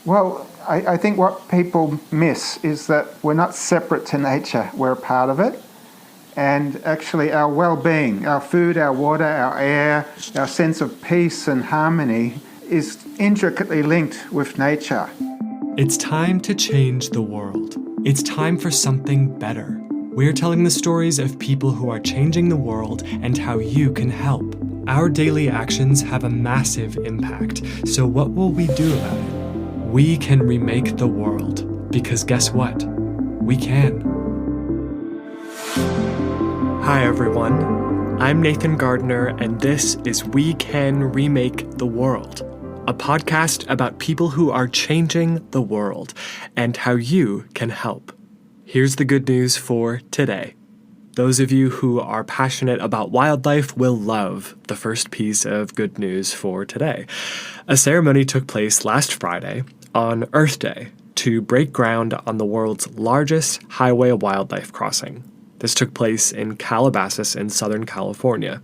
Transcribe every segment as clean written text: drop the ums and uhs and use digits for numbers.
Well, I think what people miss is that we're not separate to nature, we're a part of it. And actually our well-being, our food, our water, our air, our sense of peace and harmony is intricately linked with nature. It's time to change the world. It's time for something better. We're telling the stories of people who are changing the world and how you can help. Our daily actions have a massive impact, so what will we do about it? We can remake the world, because guess what? We can. Hi everyone, I'm Nathan Gardner, and this is We Can Remake the World, a podcast about people who are changing the world and how you can help. Here's the good news for today. Those of you who are passionate about wildlife will love the first piece of good news for today. A ceremony took place last Friday on Earth Day to break ground on the world's largest highway wildlife crossing. This took place in Calabasas in Southern California.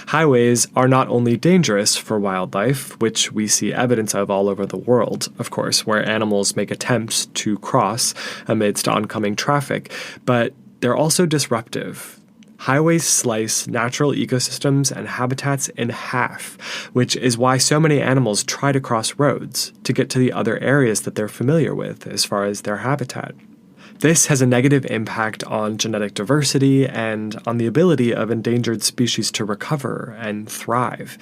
Highways are not only dangerous for wildlife, which we see evidence of all over the world, of course, where animals make attempts to cross amidst oncoming traffic, but they're also disruptive. Highways slice natural ecosystems and habitats in half, which is why so many animals try to cross roads to get to the other areas that they're familiar with as far as their habitat. This has a negative impact on genetic diversity and on the ability of endangered species to recover and thrive.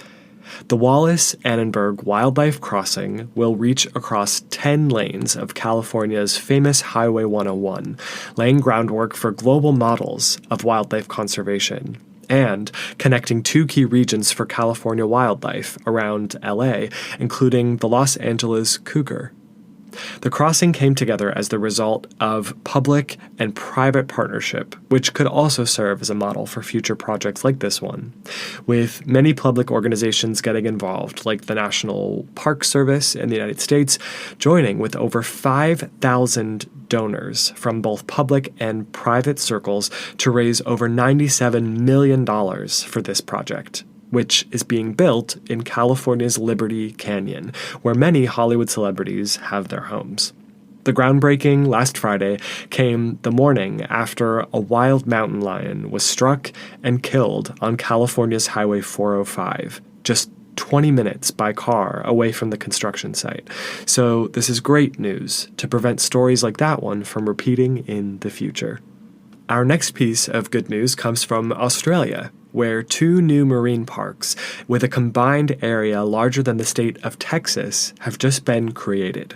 The Wallace-Annenberg Wildlife Crossing will reach across 10 lanes of California's famous Highway 101, laying groundwork for global models of wildlife conservation, and connecting two key regions for California wildlife around LA, including the Los Angeles cougar. The crossing came together as the result of public and private partnership, which could also serve as a model for future projects like this one, with many public organizations getting involved, like the National Park Service in the United States, joining with over 5,000 donors from both public and private circles to raise over $97 million for this project, which is being built in California's Liberty Canyon, where many Hollywood celebrities have their homes. The groundbreaking last Friday came the morning after a wild mountain lion was struck and killed on California's Highway 405, just 20 minutes by car away from the construction site. So this is great news to prevent stories like that one from repeating in the future. Our next piece of good news comes from Australia, where two new marine parks with a combined area larger than the state of Texas have just been created.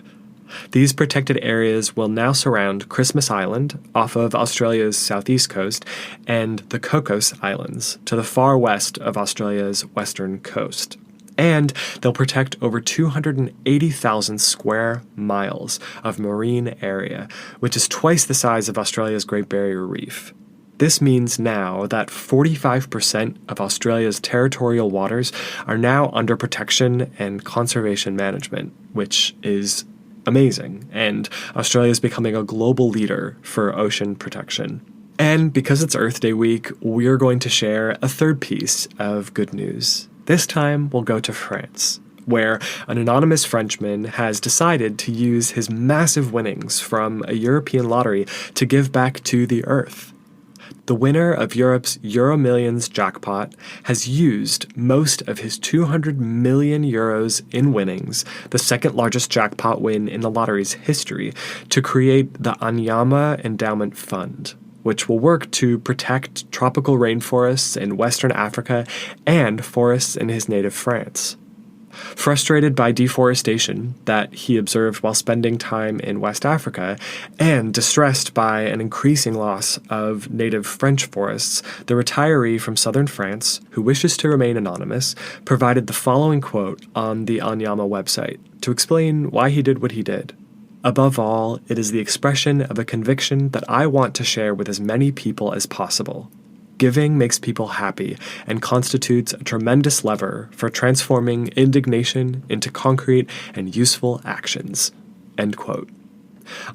These protected areas will now surround Christmas Island off of Australia's southeast coast and the Cocos Islands to the far west of Australia's western coast. And they'll protect over 280,000 square miles of marine area, which is twice the size of Australia's Great Barrier Reef. This means now that 45% of Australia's territorial waters are now under protection and conservation management, which is amazing, and Australia is becoming a global leader for ocean protection. And because it's Earth Day week, we're going to share a third piece of good news. This time, we'll go to France, where an anonymous Frenchman has decided to use his massive winnings from a European lottery to give back to the Earth. The winner of Europe's EuroMillions jackpot has used most of his 200 million euros in winnings, the second largest jackpot win in the lottery's history, to create the Anyama Endowment Fund, which will work to protect tropical rainforests in Western Africa and forests in his native France. Frustrated by deforestation that he observed while spending time in West Africa, and distressed by an increasing loss of native French forests, the retiree from southern France, who wishes to remain anonymous, provided the following quote on the Anyama website to explain why he did what he did. "Above all, it is the expression of a conviction that I want to share with as many people as possible. Giving makes people happy and constitutes a tremendous lever for transforming indignation into concrete and useful actions." End quote.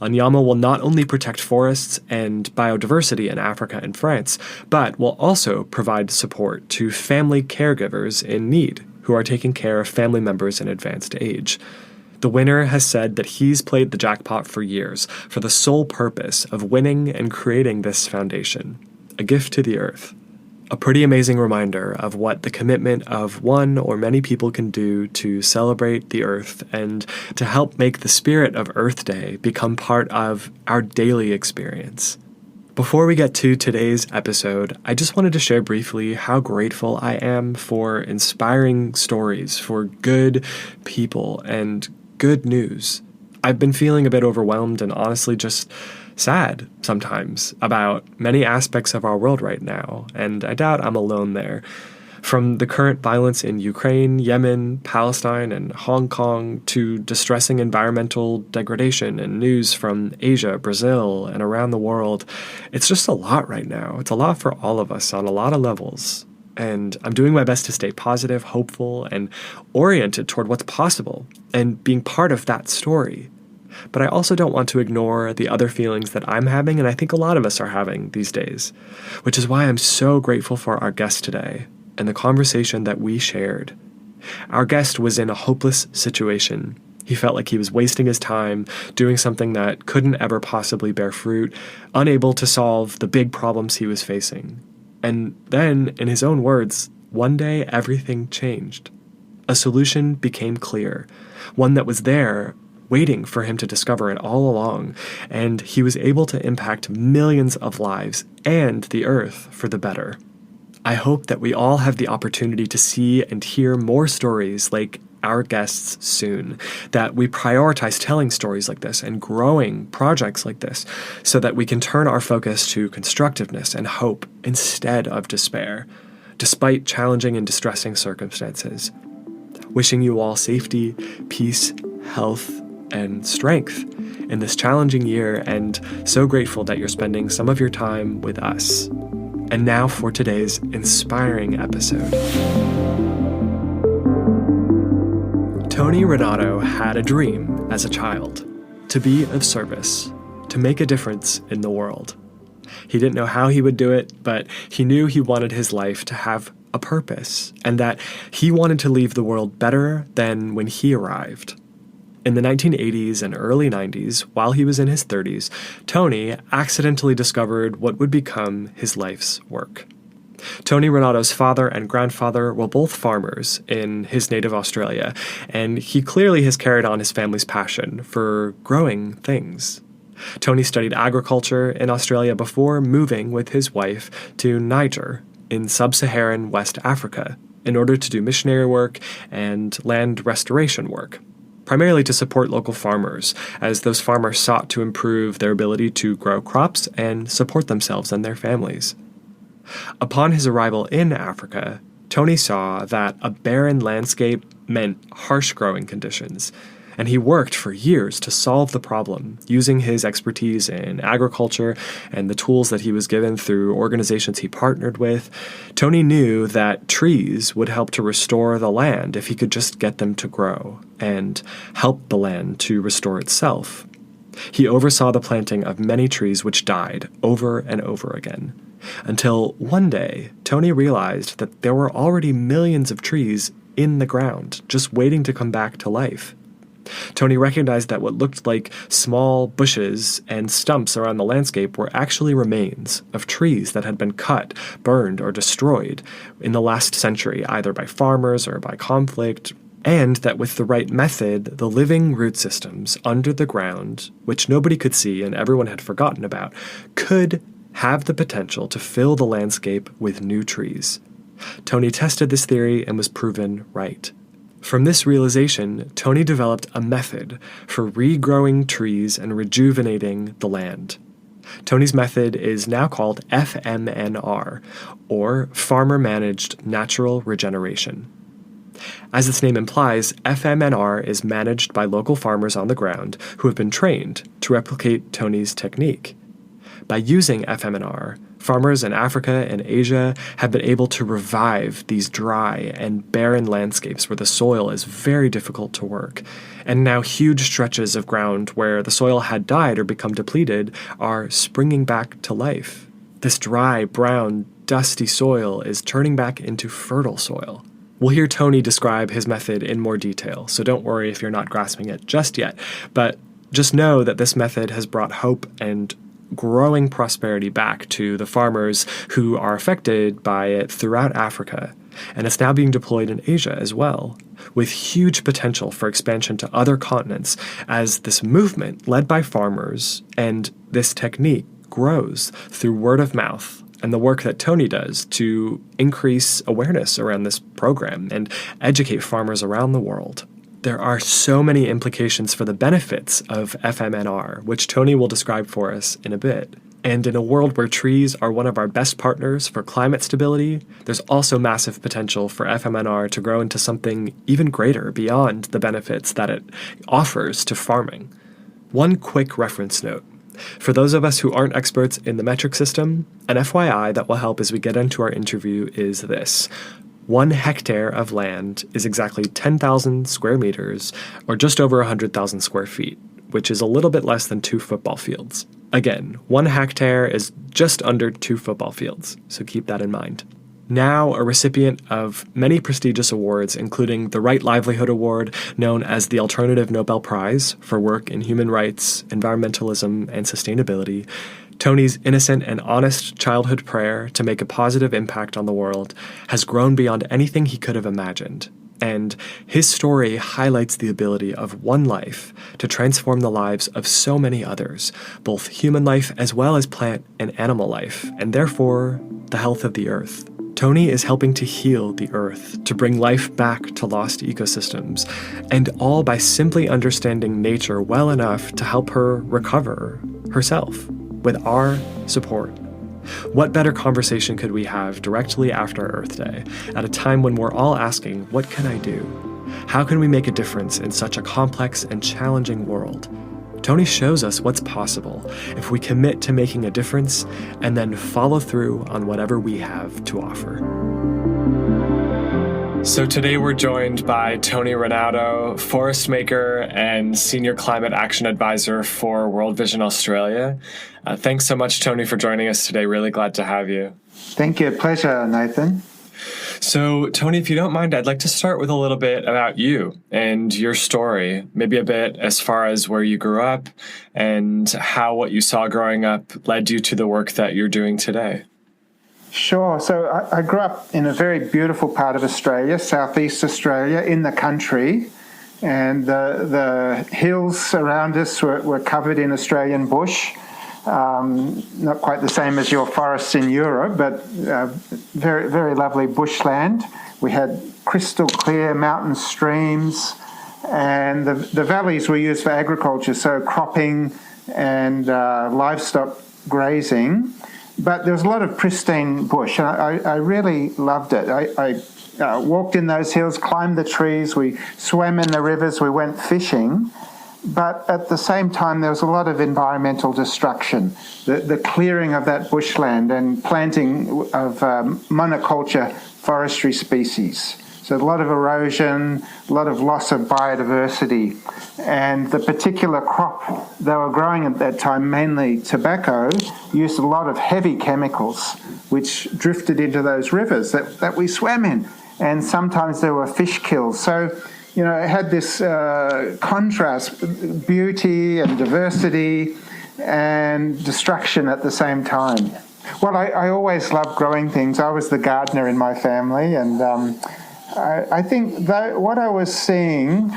Anyama will not only protect forests and biodiversity in Africa and France, but will also provide support to family caregivers in need who are taking care of family members in advanced age. The winner has said that he's played the jackpot for years for the sole purpose of winning and creating this foundation, a gift to the earth. A pretty amazing reminder of what the commitment of one or many people can do to celebrate the earth and to help make the spirit of Earth Day become part of our daily experience. Before we get to today's episode, I just wanted to share briefly how grateful I am for inspiring stories, for good people, and good news. I've been feeling a bit overwhelmed and honestly just sad sometimes about many aspects of our world right now, and I doubt I'm alone there. From the current violence in Ukraine, Yemen, Palestine, and Hong Kong to distressing environmental degradation and news from Asia, Brazil, and around the world, it's just a lot right now. It's a lot for all of us on a lot of levels. And I'm doing my best to stay positive, hopeful, and oriented toward what's possible and being part of that story. But I also don't want to ignore the other feelings that I'm having, and I think a lot of us are having these days, which is why I'm so grateful for our guest today and the conversation that we shared. Our guest was in a hopeless situation. He felt like he was wasting his time, doing something that couldn't ever possibly bear fruit, unable to solve the big problems he was facing. And then, in his own words, one day everything changed. A solution became clear, one that was there, waiting for him to discover it all along, and he was able to impact millions of lives and the earth for the better. I hope that we all have the opportunity to see and hear more stories like our guests soon, that we prioritize telling stories like this and growing projects like this so that we can turn our focus to constructiveness and hope instead of despair, despite challenging and distressing circumstances. Wishing you all safety, peace, health, and strength in this challenging year, and so grateful that you're spending some of your time with us. And now for today's inspiring episode. Tony Rinaudo had a dream as a child, to be of service, to make a difference in the world. He didn't know how he would do it, but he knew he wanted his life to have a purpose, and that he wanted to leave the world better than when he arrived. In the 1980s and early 90s, while he was in his 30s, Tony accidentally discovered what would become his life's work. Tony Rinaudo's father and grandfather were both farmers in his native Australia, and he clearly has carried on his family's passion for growing things. Tony studied agriculture in Australia before moving with his wife to Niger in sub-Saharan West Africa in order to do missionary work and land restoration work, primarily to support local farmers, as those farmers sought to improve their ability to grow crops and support themselves and their families. Upon his arrival in Africa, Tony saw that a barren landscape meant harsh growing conditions, and he worked for years to solve the problem, using his expertise in agriculture and the tools that he was given through organizations he partnered with. Tony knew that trees would help to restore the land if he could just get them to grow and help the land to restore itself. He oversaw the planting of many trees which died over and over again, until one day Tony realized that there were already millions of trees in the ground, just waiting to come back to life. Tony recognized that what looked like small bushes and stumps around the landscape were actually remains of trees that had been cut, burned, or destroyed in the last century, either by farmers or by conflict, and that with the right method, the living root systems under the ground, which nobody could see and everyone had forgotten about, could have the potential to fill the landscape with new trees. Tony tested this theory and was proven right. From this realization, Tony developed a method for regrowing trees and rejuvenating the land. Tony's method is now called FMNR, or Farmer Managed Natural Regeneration. As its name implies, FMNR is managed by local farmers on the ground who have been trained to replicate Tony's technique. By using FMNR, farmers in Africa and Asia have been able to revive these dry and barren landscapes where the soil is very difficult to work. And now huge stretches of ground where the soil had died or become depleted are springing back to life. This dry, brown, dusty soil is turning back into fertile soil, We'll hear Tony describe his method in more detail, so don't worry if you're not grasping it just yet. But just know that this method has brought hope and growing prosperity back to the farmers who are affected by it throughout Africa. And it's now being deployed in Asia as well, with huge potential for expansion to other continents as this movement led by farmers and this technique grows through word of mouth and the work that Tony does to increase awareness around this program and educate farmers around the world. There are so many implications for the benefits of FMNR, which Tony will describe for us in a bit. And in a world where trees are one of our best partners for climate stability, there's also massive potential for FMNR to grow into something even greater beyond the benefits that it offers to farming. One quick reference note. For those of us who aren't experts in the metric system, an FYI that will help as we get into our interview is this. 1 hectare of land is exactly 10,000 square meters, or just over 100,000 square feet, which is a little bit less than 2 football fields. Again, 1 hectare is just under 2 football fields, so keep that in mind. Now a recipient of many prestigious awards, including the Right Livelihood Award, known as the Alternative Nobel Prize for work in human rights, environmentalism, and sustainability, Tony's innocent and honest childhood prayer to make a positive impact on the world has grown beyond anything he could have imagined. And his story highlights the ability of one life to transform the lives of so many others, both human life as well as plant and animal life, and therefore the health of the earth. Tony is helping to heal the earth, to bring life back to lost ecosystems, and all by simply understanding nature well enough to help her recover herself with our support. What better conversation could we have directly after Earth Day, at a time when we're all asking, what can I do? How can we make a difference in such a complex and challenging world? Tony shows us what's possible if we commit to making a difference and then follow through on whatever we have to offer. So today we're joined by Tony Rinaudo, forest maker and senior climate action advisor for World Vision Australia. Thanks so much, Tony, for joining us today. Really glad to have you. Thank you. Pleasure, Nathan. So, Tony, if you don't mind, I'd like to start with a little bit about you and your story, maybe a bit as far as where you grew up and how what you saw growing up led you to the work that you're doing today. Sure. So I grew up in a very beautiful part of Australia, southeast Australia, in the country, and the hills around us were covered in Australian bush. Not quite the same as your forests in Europe, but very, very lovely bushland. We had crystal clear mountain streams, and the valleys were used for agriculture, so cropping and livestock grazing. But there was a lot of pristine bush, and I really loved it. I walked in those hills, climbed the trees, we swam in the rivers, we went fishing. But at the same time, there was a lot of environmental destruction, the clearing of that bushland and planting of monoculture forestry species. So a lot of erosion, a lot of loss of biodiversity. And the particular crop they were growing at that time, mainly tobacco, used a lot of heavy chemicals, which drifted into those rivers that we swam in. And sometimes there were fish kills. So, you know, it had this contrast, beauty and diversity and destruction at the same time. Well, I always loved growing things. I was the gardener in my family, and I think that what I was seeing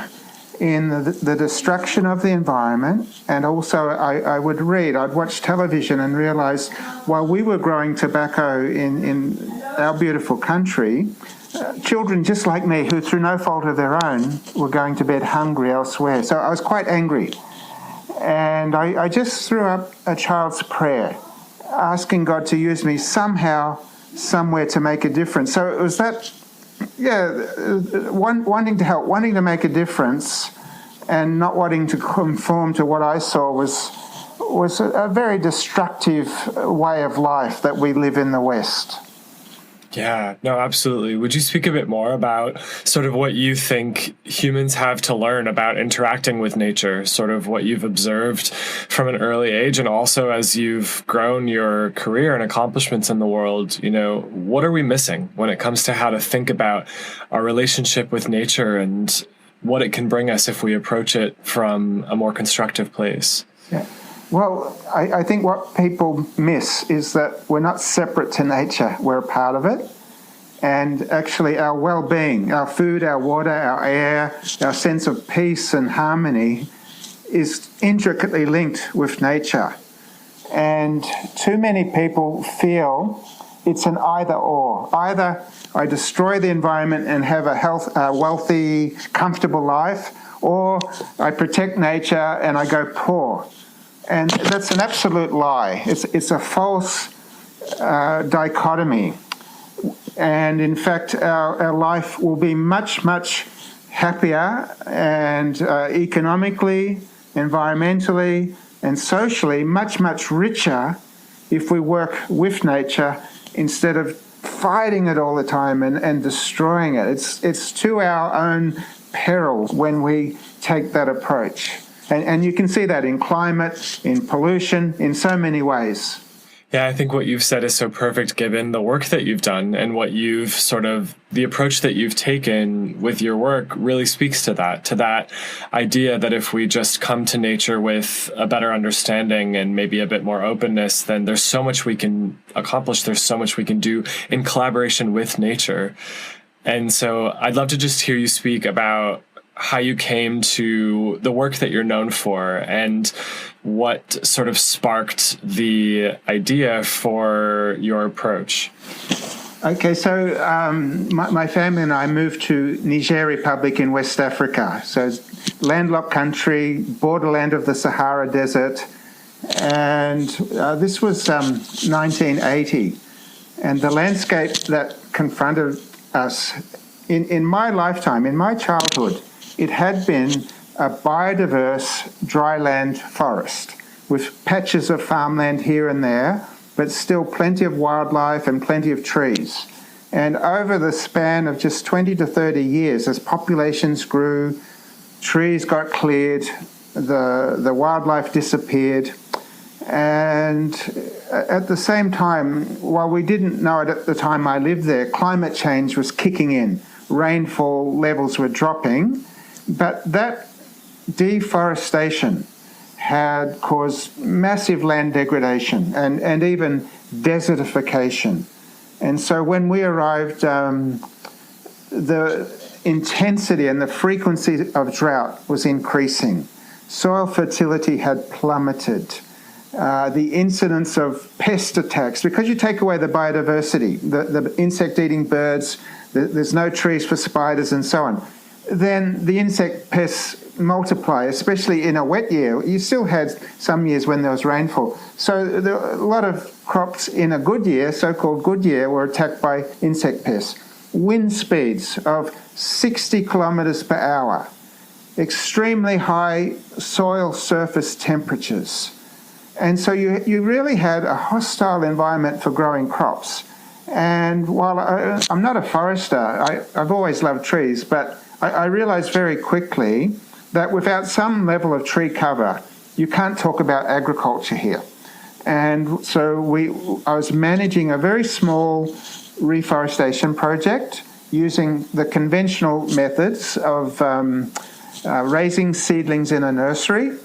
in the destruction of the environment, and also I would read, I'd watch television and realize while we were growing tobacco in our beautiful country, children just like me who through no fault of their own were going to bed hungry elsewhere. So I was quite angry. And I just threw up a child's prayer, asking God to use me somehow, somewhere to make a difference. So it was that, wanting to help, wanting to make a difference, and not wanting to conform to what I saw was a very destructive way of life that we live in the West. Yeah, no, absolutely. Would you speak a bit more about sort of what you think humans have to learn about interacting with nature, sort of what you've observed from an early age, and also as you've grown your career and accomplishments in the world, what are we missing when it comes to how to think about our relationship with nature and what it can bring us if we approach it from a more constructive place? Yeah. Well, I think what people miss is that we're not separate to nature, we're a part of it. And actually our well-being, our food, our water, our air, our sense of peace and harmony is intricately linked with nature. And too many people feel it's an either-or. Either I destroy the environment and have a wealthy, comfortable life, or I protect nature and I go poor. And that's an absolute lie. It's a false dichotomy. And in fact, our life will be much, much happier and economically, environmentally, and socially much, much richer if we work with nature instead of fighting it all the time and destroying it. It's to our own peril when we take that approach. And you can see that in climate, in pollution, in so many ways. Yeah, I think what you've said is so perfect given the work that you've done and what you've the approach that you've taken with your work really speaks to that idea that if we just come to nature with a better understanding and maybe a bit more openness, then there's so much we can accomplish. There's so much we can do in collaboration with nature. And so I'd love to just hear you speak about how you came to the work that you're known for and what sort of sparked the idea for your approach. Okay, so my family and I moved to Niger Republic in West Africa. So landlocked country, borderland of the Sahara Desert. And this was 1980. And the landscape that confronted us in my lifetime, in my childhood, it had been a biodiverse dryland forest with patches of farmland here and there, but still plenty of wildlife and plenty of trees. And over the span of just 20 to 30 years, as populations grew, trees got cleared, the wildlife disappeared, and at the same time, while we didn't know it at the time I lived there, climate change was kicking in. Rainfall levels were dropping, but that deforestation had caused massive land degradation and even desertification. And so when we arrived, the intensity and the frequency of drought was increasing. Soil fertility had plummeted. The incidence of pest attacks, because you take away the biodiversity, the insect-eating birds, there's no trees for spiders and so on, then the insect pests multiply, especially in a wet year. You still had some years when there was rainfall. So a lot of crops in a good year, so-called good year, were attacked by insect pests. Wind speeds of 60 kilometres per hour, extremely high soil surface temperatures. And so you really had a hostile environment for growing crops. And while I'm not a forester, I've always loved trees, but I realized very quickly that without some level of tree cover, you can't talk about agriculture here. And so I was managing a very small reforestation project using the conventional methods of raising seedlings in a nursery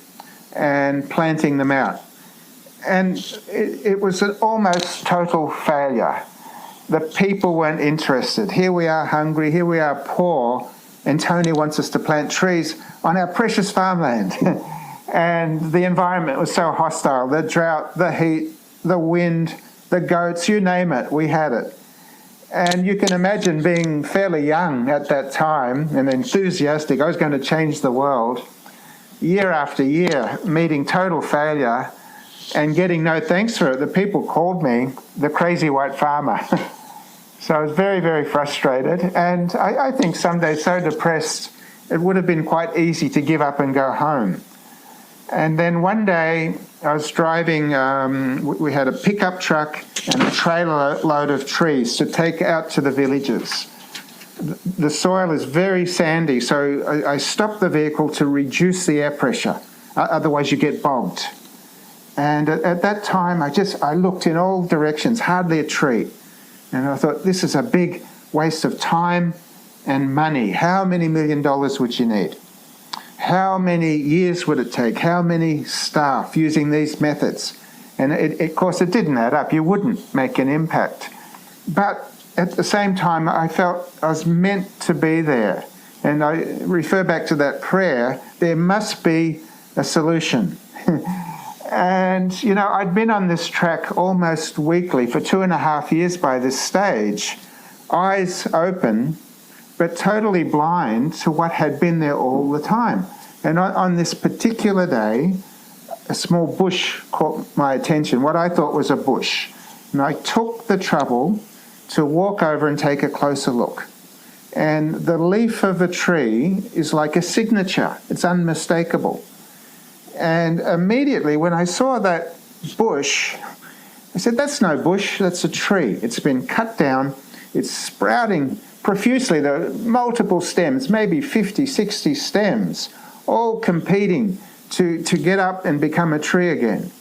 and planting them out. And it was an almost total failure. The people weren't interested. Here we are hungry, here we are poor, and Tony wants us to plant trees on our precious farmland. And the environment was so hostile. The drought, the heat, the wind, the goats, you name it, we had it. And you can imagine being fairly young at that time and enthusiastic. I was going to change the world. Year after year, meeting total failure and getting no thanks for it. The people called me the crazy white farmer. So I was very, very frustrated. And I think some days so depressed, it would have been quite easy to give up and go home. And then one day I was driving, we had a pickup truck and a trailer load of trees to take out to the villages. The soil is very sandy, so I stopped the vehicle to reduce the air pressure. Otherwise you get bogged. And at that time, I looked in all directions, hardly a tree. And I thought, this is a big waste of time and money. How many $1 million would you need? How many years would it take? How many staff using these methods? And of course, it didn't add up. You wouldn't make an impact. But at the same time, I felt I was meant to be there. And I refer back to that prayer, there must be a solution. And, I'd been on this track almost weekly for 2.5 years by this stage, eyes open, but totally blind to what had been there all the time. And on this particular day, a small bush caught my attention, what I thought was a bush. And I took the trouble to walk over and take a closer look. And the leaf of a tree is like a signature. It's unmistakable. And immediately when I saw that bush, I said, that's no bush, that's a tree. It's been cut down, it's sprouting profusely. There are multiple stems, maybe 50, 60 stems, all competing to get up and become a tree again.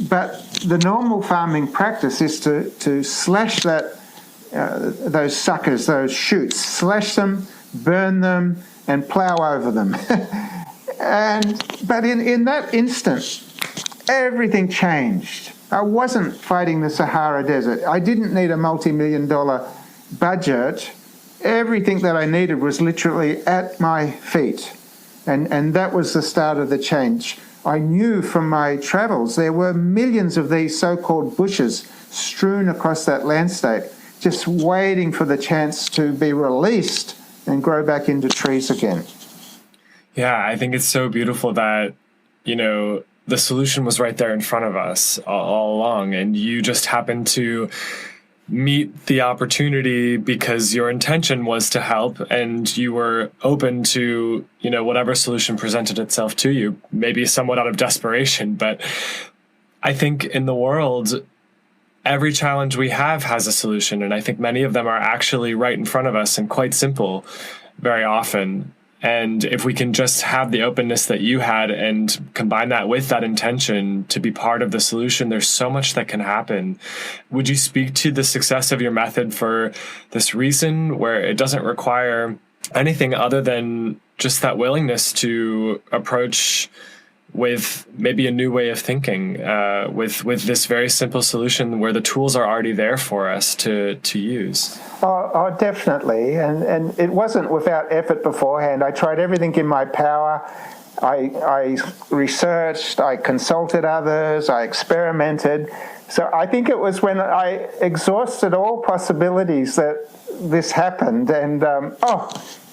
But the normal farming practice is to slash those suckers, those shoots, slash them, burn them, and plow over them. But in that instant, everything changed. I wasn't fighting the Sahara Desert. I didn't need a multi-million-dollar budget. Everything that I needed was literally at my feet. And that was the start of the change. I knew from my travels there were millions of these so-called bushes strewn across that landscape, just waiting for the chance to be released and grow back into trees again. Yeah, I think it's so beautiful that, the solution was right there in front of us all along, and you just happened to meet the opportunity because your intention was to help and you were open to, whatever solution presented itself to you, maybe somewhat out of desperation. But I think in the world, every challenge we have has a solution, and I think many of them are actually right in front of us and quite simple very often. And if we can just have the openness that you had and combine that with that intention to be part of the solution, there's so much that can happen. Would you speak to the success of your method for this reason, where it doesn't require anything other than just that willingness to approach with maybe a new way of thinking, with this very simple solution where the tools are already there for us to use? Oh, definitely. And it wasn't without effort beforehand. I tried everything in my power. I researched, I consulted others, I experimented. So I think it was when I exhausted all possibilities that this happened. And,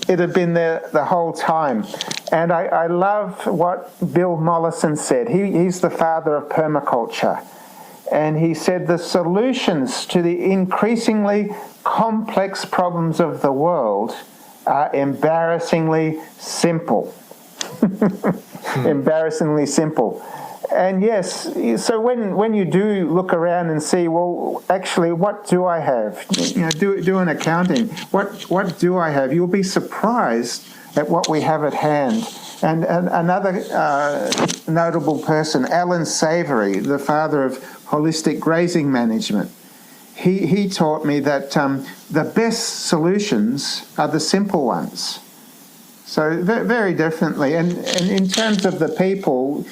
it had been there the whole time. And I love what Bill Mollison said. He's the father of permaculture. And he said the solutions to the increasingly complex problems of the world are embarrassingly simple. Embarrassingly simple. And yes, so when you do look around and see, well, actually, what do I have? Do an accounting. What do I have? You'll be surprised at what we have at hand. And another notable person, Alan Savory, the father of holistic grazing management, he taught me that the best solutions are the simple ones. So very differently. And in terms of the people,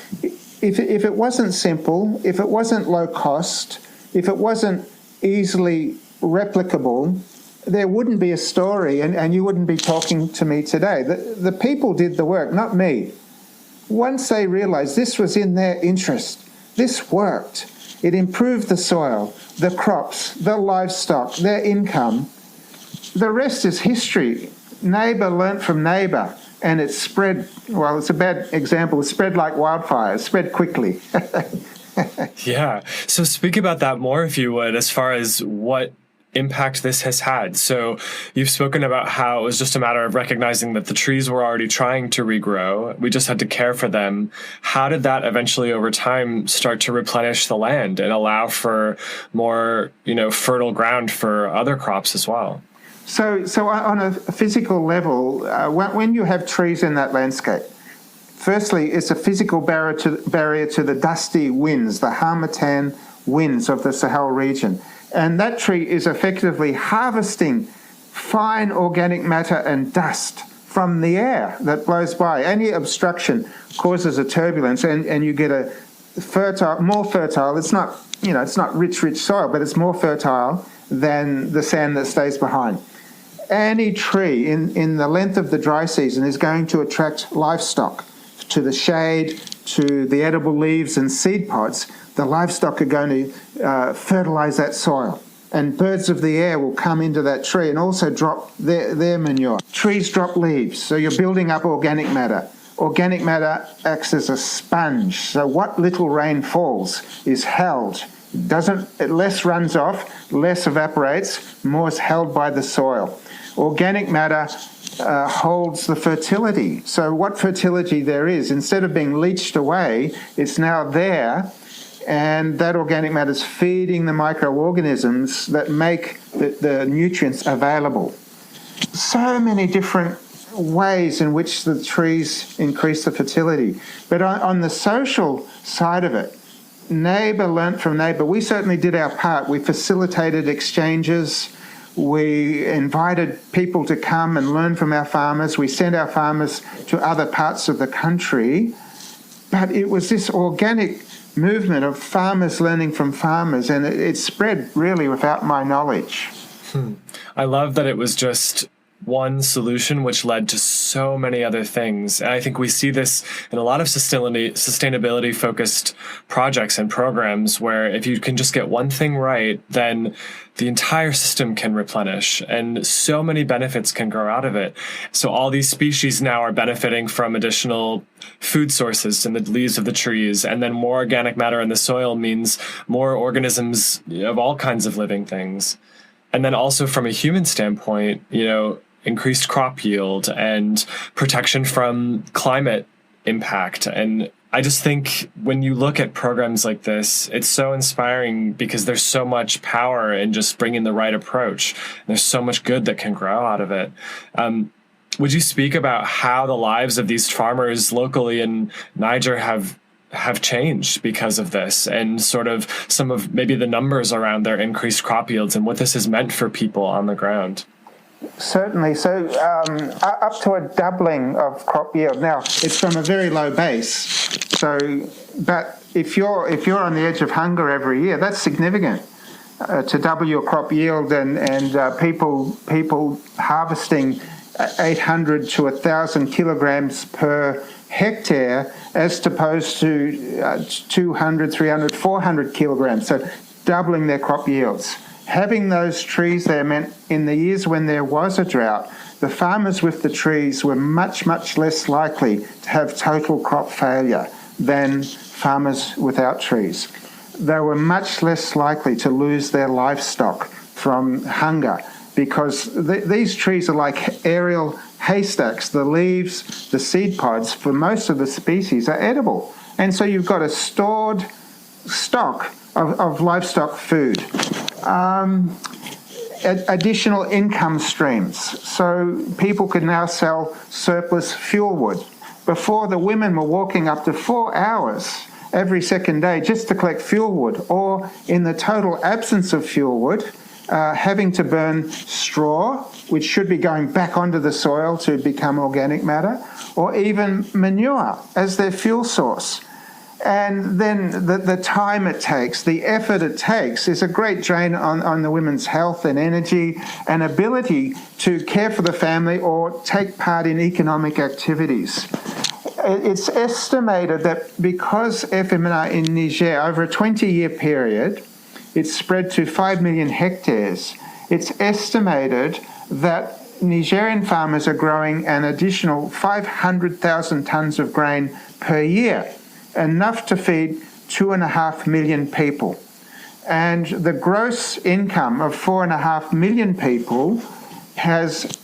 if it wasn't simple, if it wasn't low cost, if it wasn't easily replicable, there wouldn't be a story and you wouldn't be talking to me today. The people did the work, not me. Once they realized this was in their interest, this worked. It improved the soil, the crops, the livestock, their income. The rest is history. Neighbour learnt from neighbour. And it spread, well, it's a bad example, it spread like wildfire, it spread quickly. Yeah. So speak about that more, if you would, as far as what impact this has had. So you've spoken about how it was just a matter of recognizing that the trees were already trying to regrow. We just had to care for them. How did that eventually over time start to replenish the land and allow for more, fertile ground for other crops as well? So on a physical level, when you have trees in that landscape, firstly, it's a physical barrier to the dusty winds, the harmattan winds of the Sahara region. And that tree is effectively harvesting fine organic matter and dust from the air that blows by. Any obstruction causes a turbulence, and you get a more fertile. It's not, it's not rich soil, but it's more fertile than the sand that stays behind. Any tree in the length of the dry season is going to attract livestock to the shade, to the edible leaves and seed pods. The livestock are going to fertilize that soil, and birds of the air will come into that tree and also drop their manure. Trees drop leaves, so you're building up organic matter. Organic matter acts as a sponge, so what little rain falls is held. Less runs off, less evaporates, more is held by the soil. Organic matter holds the fertility. So what fertility there is, instead of being leached away, it's now there, and that organic matter is feeding the microorganisms that make the nutrients available. So many different ways in which the trees increase the fertility. But on the social side of it, neighbour learnt from neighbour. We certainly did our part. We facilitated exchanges. We invited people to come and learn from our farmers. We sent our farmers to other parts of the country. But it was this organic movement of farmers learning from farmers, and it spread really without my knowledge. I love that it was just one solution which led to so many other things. And I think we see this in a lot of sustainability focused projects and programs, where if you can just get one thing right, then the entire system can replenish and so many benefits can grow out of it. So all these species now are benefiting from additional food sources in the leaves of the trees, and then more organic matter in the soil means more organisms of all kinds of living things. And then also from a human standpoint, increased crop yield and protection from climate impact. And I just think when you look at programs like this, it's so inspiring because there's so much power in just bringing the right approach. There's so much good that can grow out of it. Would you speak about how the lives of these farmers locally in Niger have changed because of this, and sort of some of maybe the numbers around their increased crop yields and what this has meant for people on the ground? Certainly. So up to a doubling of crop yield. Now, it's from a very low base. So, but if you're on the edge of hunger every year, that's significant. To double your crop yield and people harvesting 800 to 1,000 kilograms per hectare as opposed to 200, 300, 400 kilograms. So doubling their crop yields. Having those trees there meant in the years when there was a drought, the farmers with the trees were much, much less likely to have total crop failure than farmers without trees. They were much less likely to lose their livestock from hunger because these trees are like aerial haystacks. The leaves, the seed pods for most of the species are edible. And so you've got a stored stock of livestock food. Additional income streams. So people could now sell surplus fuel wood. Before, the women were walking up to 4 hours every second day just to collect fuel wood, or in the total absence of fuel wood, having to burn straw, which should be going back onto the soil to become organic matter, or even manure as their fuel source. And then the time it takes, the effort it takes, is a great drain on the women's health and energy and ability to care for the family or take part in economic activities. It's estimated that because FMNR in Niger, over a 20-year period, it's spread to 5 million hectares. It's estimated that Nigerian farmers are growing an additional 500,000 tons of grain per year, enough to feed 2.5 million people. And the gross income of 4.5 million people has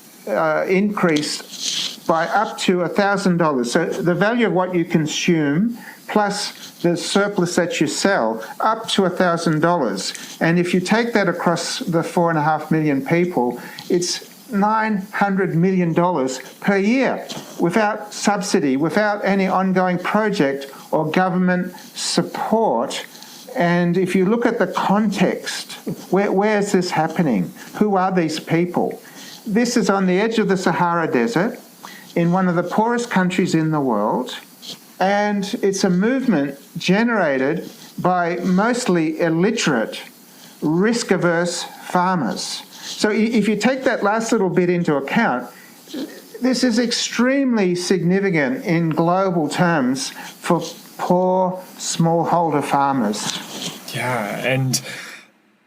increased by up to $1,000. So the value of what you consume plus the surplus that you sell, up to $1,000. And if you take that across the 4.5 million people, it's $900 million per year without subsidy, without any ongoing project or government support. And if you look at the context, where is this happening? Who are these people? This is on the edge of the Sahara Desert in one of the poorest countries in the world. And it's a movement generated by mostly illiterate, risk-averse farmers. So if you take that last little bit into account, this is extremely significant in global terms for poor smallholder farmers. Yeah, and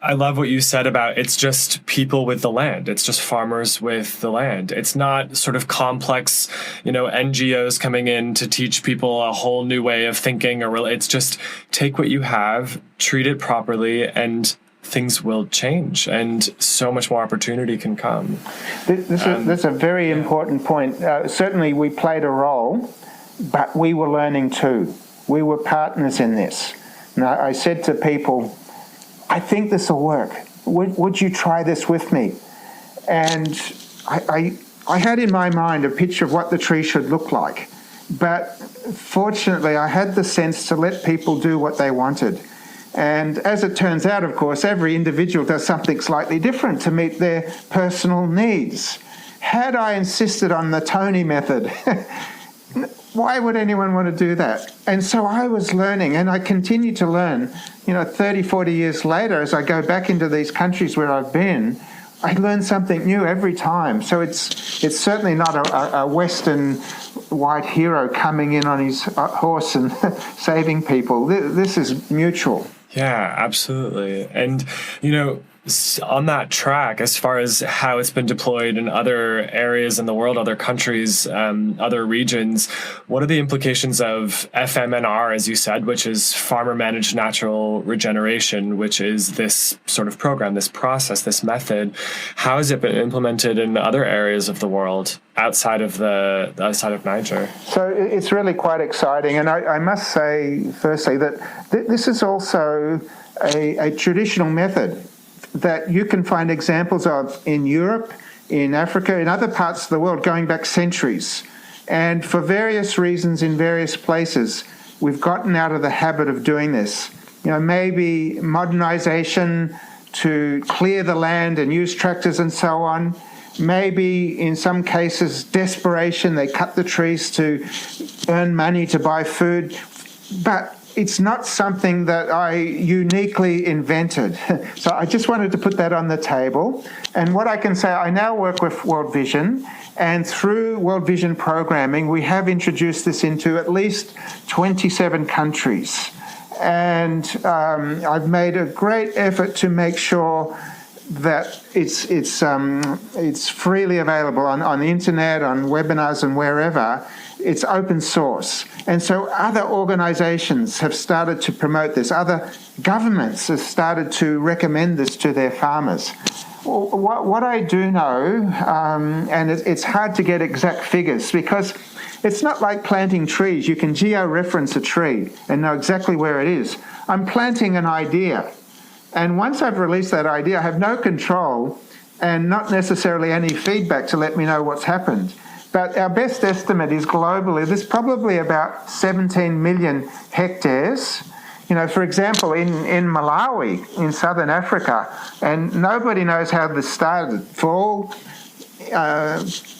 I love what you said about it's just people with the land. It's just farmers with the land. It's not sort of complex, NGOs coming in to teach people a whole new way of thinking. It's just take what you have, treat it properly, and things will change, and so much more opportunity can come. That's a very important point. Certainly we played a role, but we were learning too. We were partners in this. Now, I said to people, I think this will work. Would you try this with me? And I had in my mind a picture of what the tree should look like. But fortunately, I had the sense to let people do what they wanted. And as it turns out, of course, every individual does something slightly different to meet their personal needs. Had I insisted on the Tony method, why would anyone want to do that? And so I was learning, and I continue to learn. 30, 40 years later, as I go back into these countries where I've been, I learn something new every time. So it's certainly not a Western white hero coming in on his horse and saving people. This is mutual. Yeah, absolutely. And, on that track, as far as how it's been deployed in other areas in the world, other countries, other regions, what are the implications of FMNR, as you said, which is Farmer Managed Natural Regeneration, which is this sort of program, this process, this method? How has it been implemented in other areas of the world outside of Niger? So it's really quite exciting. And I must say, firstly, that this is also a traditional method that you can find examples of in Europe, in Africa, in other parts of the world going back centuries. And for various reasons in various places, we've gotten out of the habit of doing this. Maybe modernization to clear the land and use tractors and so on. Maybe in some cases, desperation, they cut the trees to earn money to buy food. But it's not something that I uniquely invented. So I just wanted to put that on the table. And what I can say, I now work with World Vision, and through World Vision programming, we have introduced this into at least 27 countries. And I've made a great effort to make sure that it's freely available on the internet, on webinars and wherever. It's open source. And so other organizations have started to promote this. Other governments have started to recommend this to their farmers. What I do know, and it's hard to get exact figures because it's not like planting trees. You can geo-reference a tree and know exactly where it is. I'm planting an idea. And once I've released that idea, I have no control and not necessarily any feedback to let me know what's happened. But our best estimate is globally, there's probably about 17 million hectares. For example, in Malawi, in southern Africa, and nobody knows how this started. For all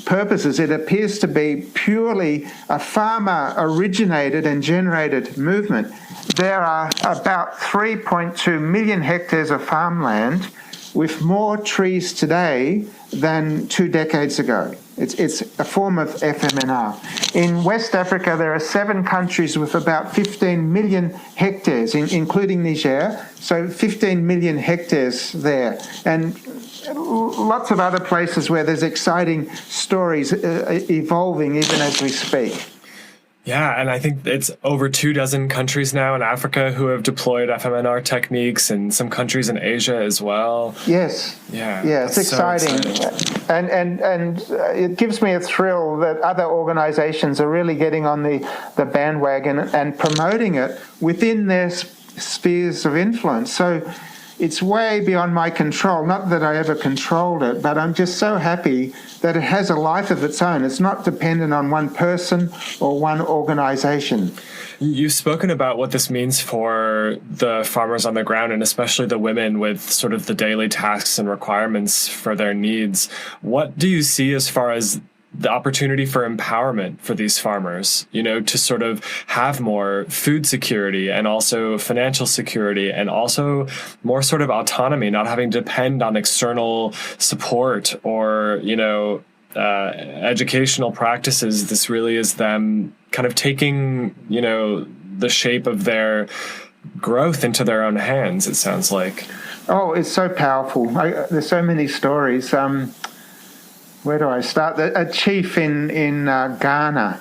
purposes, it appears to be purely a farmer-originated and generated movement. There are about 3.2 million hectares of farmland with more trees today than 2 decades ago. It's a form of FMNR. In West Africa, there are 7 countries with about 15 million hectares, including Niger, so 15 million hectares there. And lots of other places where there's exciting stories evolving even as we speak. Yeah, and I think it's over 24 countries now in Africa who have deployed FMNR techniques, and some countries in Asia as well. Yes. Yeah, it's exciting. And it gives me a thrill that other organizations are really getting on the bandwagon and promoting it within their spheres of influence. So it's way beyond my control. Not that I ever controlled it, but I'm just so happy that it has a life of its own. It's not dependent on one person or one organization. You've spoken about what this means for the farmers on the ground, and especially the women with sort of the daily tasks and requirements for their needs. What do you see as far as the opportunity for empowerment for these farmers, to sort of have more food security and also financial security and also more sort of autonomy, not having to depend on external support or, educational practices? This really is them kind of taking, the shape of their growth into their own hands, it sounds like. Oh, it's so powerful. There's so many stories. Where do I start? A chief in Ghana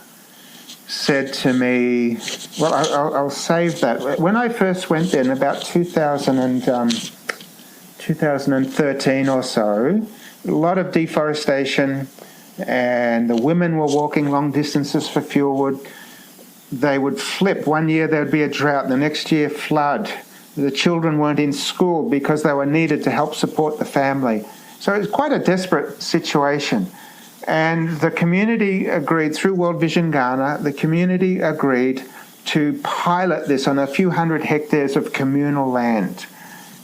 said to me, well, I'll save that. When I first went there in about 2013 or so, a lot of deforestation, and the women were walking long distances for fuel wood. They would flip. One year there would be a drought, the next year flood. The children weren't in school because they were needed to help support the family. So it's quite a desperate situation. And the community agreed, through World Vision Ghana, the community agreed to pilot this on a few hundred hectares of communal land.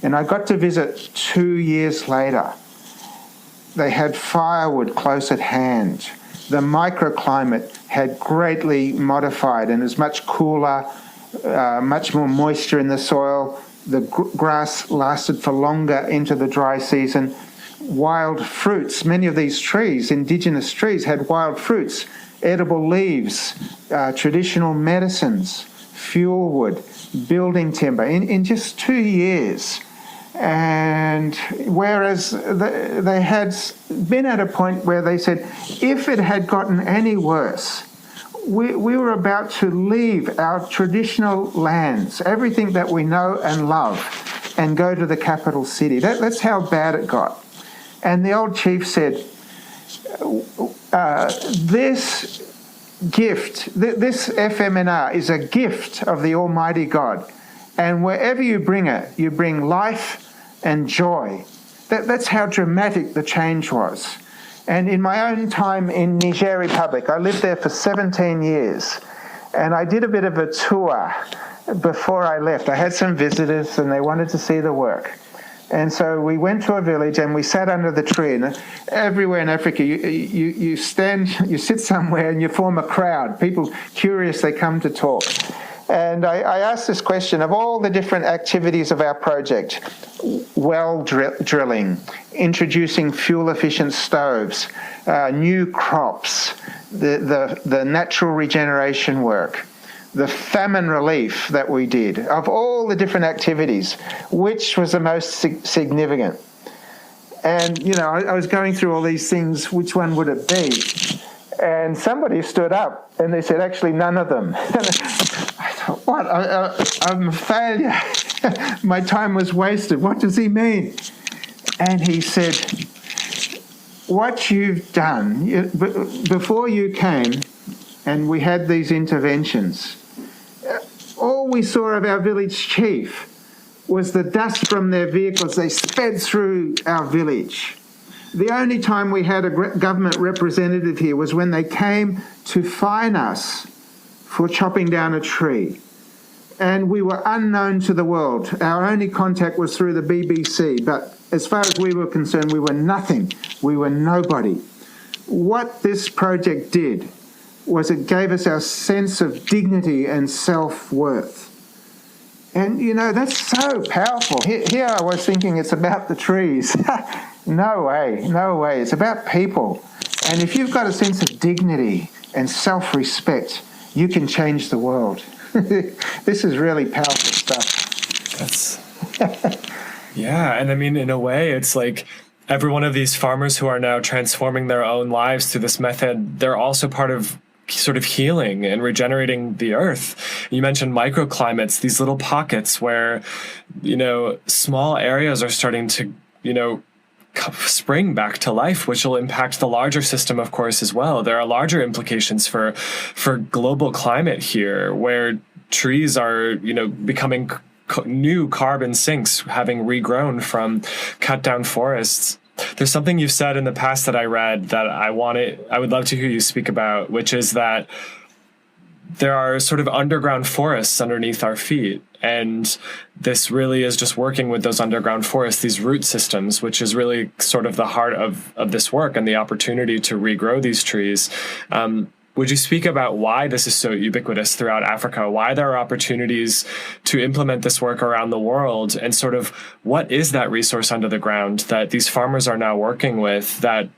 And I got to visit 2 years later. They had firewood close at hand. The microclimate had greatly modified and is much cooler, much more moisture in the soil. The grass lasted for longer into the dry season. Wild fruits, many of these trees, indigenous trees, had wild fruits, edible leaves, traditional medicines, fuel wood, building timber in just 2 years. And whereas they had been at a point where they said, if it had gotten any worse, we were about to leave our traditional lands, everything that we know and love, and go to the capital city. That's how bad it got. And the old chief said, this gift, this FMNR is a gift of the Almighty God. And wherever you bring it, you bring life and joy. That's how dramatic the change was. And in my own time in Niger Republic, I lived there for 17 years. And I did a bit of a tour before I left. I had some visitors and they wanted to see the work. And so we went to a village and we sat under the tree. And everywhere in Africa, you sit somewhere and you form a crowd. People curious, they come to talk. And I asked this question of all the different activities of our project: well drilling, introducing fuel-efficient stoves, new crops, the natural regeneration work, the famine relief that we did. Of all the different activities, which was the most significant? And, I was going through all these things, which one would it be? And somebody stood up and they said, actually, none of them. I thought, what? I'm a failure. My time was wasted. What does he mean? And he said, what you've done, before you came and we had these interventions, all we saw of our village chief was the dust from their vehicles. They sped through our village. The only time we had a government representative here was when they came to fine us for chopping down a tree. And we were unknown to the world. Our only contact was through the BBC. But as far as we were concerned, we were nothing. We were nobody. What this project did was it gave us our sense of dignity and self-worth. And, that's so powerful. Here I was thinking it's about the trees. No way. It's about people. And if you've got a sense of dignity and self-respect, you can change the world. This is really powerful stuff. Yeah, and I mean, in a way, it's like every one of these farmers who are now transforming their own lives through this method, they're also part of sort of healing and regenerating the earth. You mentioned microclimates, these little pockets where, small areas are starting to, spring back to life, which will impact the larger system, of course, as well. There are larger implications for global climate here, where trees are, becoming new carbon sinks, having regrown from cut down forests. There's something you've said in the past that I read that I would love to hear you speak about, which is that there are sort of underground forests underneath our feet. And this really is just working with those underground forests, these root systems, which is really sort of the heart of this work and the opportunity to regrow these trees. Would you speak about why this is so ubiquitous throughout Africa, why there are opportunities to implement this work around the world, and sort of what is that resource under the ground that these farmers are now working with that,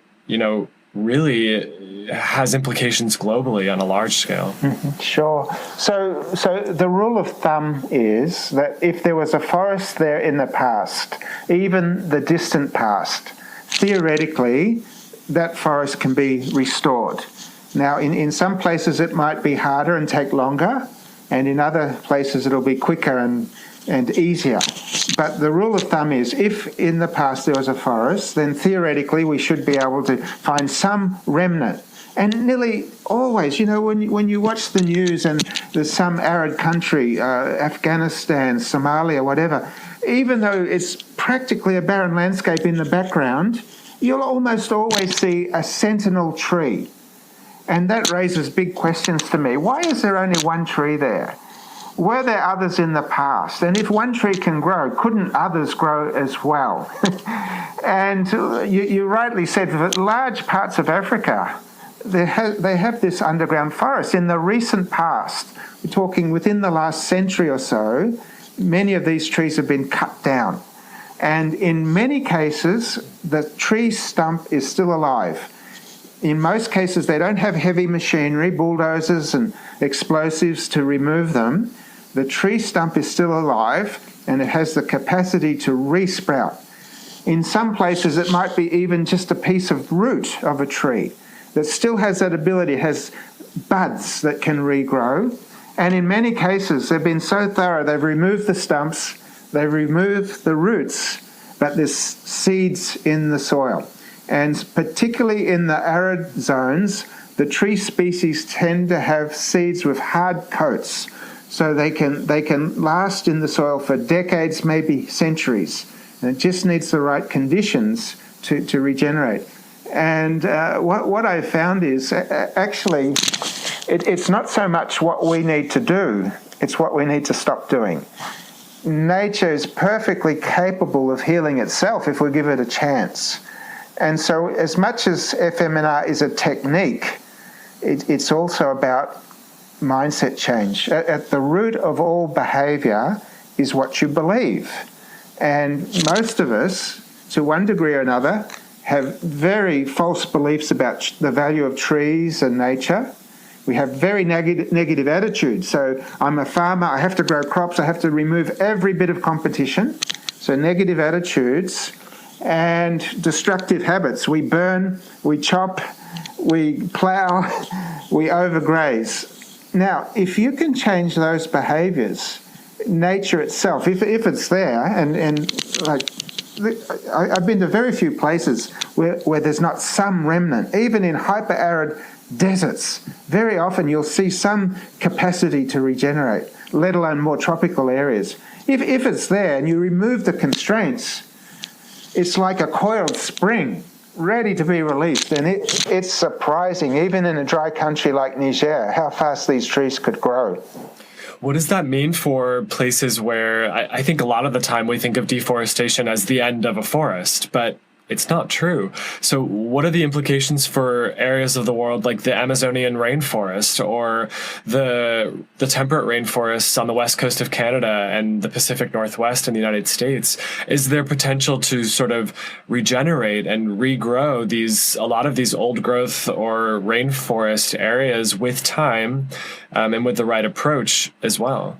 really has implications globally on a large scale? Mm-hmm. Sure. So the rule of thumb is that if there was a forest there in the past, even the distant past, theoretically, that forest can be restored. Now, in some places it might be harder and take longer, and in other places it'll be quicker and easier. But the rule of thumb is if in the past there was a forest, then theoretically we should be able to find some remnant. And nearly always, when you watch the news and there's some arid country, Afghanistan, Somalia, whatever, even though it's practically a barren landscape in the background, you'll almost always see a sentinel tree. And that raises big questions to me. Why is there only one tree there? Were there others in the past? And if one tree can grow, couldn't others grow as well? And you rightly said that large parts of Africa, they have this underground forest. In the recent past, we're talking within the last century or so, many of these trees have been cut down. And in many cases, the tree stump is still alive. In most cases, they don't have heavy machinery, bulldozers and explosives to remove them. The tree stump is still alive and it has the capacity to re-sprout. In some places, it might be even just a piece of root of a tree that still has that ability. It has buds that can regrow. And in many cases, they've been so thorough, they've removed the stumps, they've removed the roots, but there's seeds in the soil. And particularly in the arid zones, the tree species tend to have seeds with hard coats, so they can last in the soil for decades, maybe centuries. And it just needs the right conditions to regenerate. And what I found is actually it's not so much what we need to do, it's what we need to stop doing. Nature is perfectly capable of healing itself if we give it a chance. And so as much as FMNR is a technique, it's also about mindset change. At the root of all behaviour is what you believe. And most of us, to one degree or another, have very false beliefs about the value of trees and nature. We have very negative attitudes. So I'm a farmer, I have to grow crops, I have to remove every bit of competition. So negative attitudes. And destructive habits. We burn, we chop, we plough, we overgraze. Now, if you can change those behaviours, nature itself, if it's there, and like I've been to very few places where there's not some remnant, even in hyper-arid deserts, very often you'll see some capacity to regenerate, let alone more tropical areas. If it's there and you remove the constraints, it's like a coiled spring, ready to be released. And it's surprising, even in a dry country like Niger, how fast these trees could grow. What does that mean for places where I think a lot of the time we think of deforestation as the end of a forest, but it's not true. So what are the implications for areas of the world like the Amazonian rainforest or the temperate rainforests on the west coast of Canada and the Pacific Northwest in the United States? Is there potential to sort of regenerate and regrow a lot of these old growth or rainforest areas with time and with the right approach as well?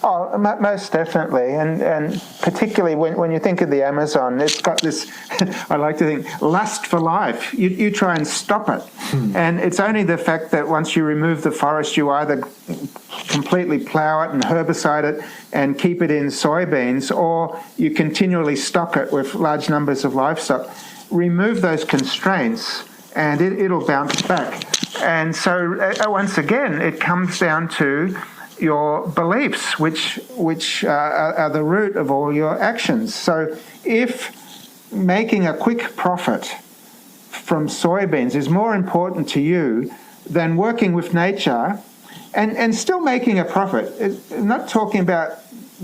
Oh, most definitely, and particularly when you think of the Amazon, it's got this, I like to think, lust for life. You try and stop it. And it's only the fact that once you remove the forest, you either completely plough it and herbicide it and keep it in soybeans, or you continually stock it with large numbers of livestock. Remove those constraints and it'll bounce back. And so once again, it comes down to your beliefs, which are the root of all your actions. So if making a quick profit from soybeans is more important to you than working with nature and still making a profit, I'm not talking about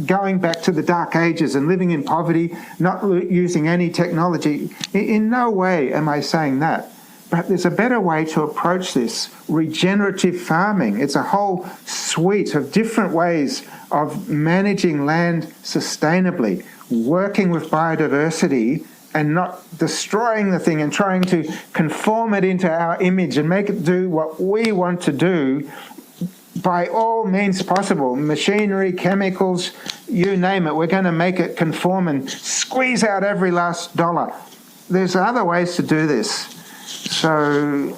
going back to the dark ages and living in poverty, not using any technology. In no way am I saying that. But there's a better way to approach this. Regenerative farming. It's a whole suite of different ways of managing land sustainably, working with biodiversity and not destroying the thing and trying to conform it into our image and make it do what we want to do by all means possible. Machinery, chemicals, you name it. We're going to make it conform and squeeze out every last dollar. There's other ways to do this. So,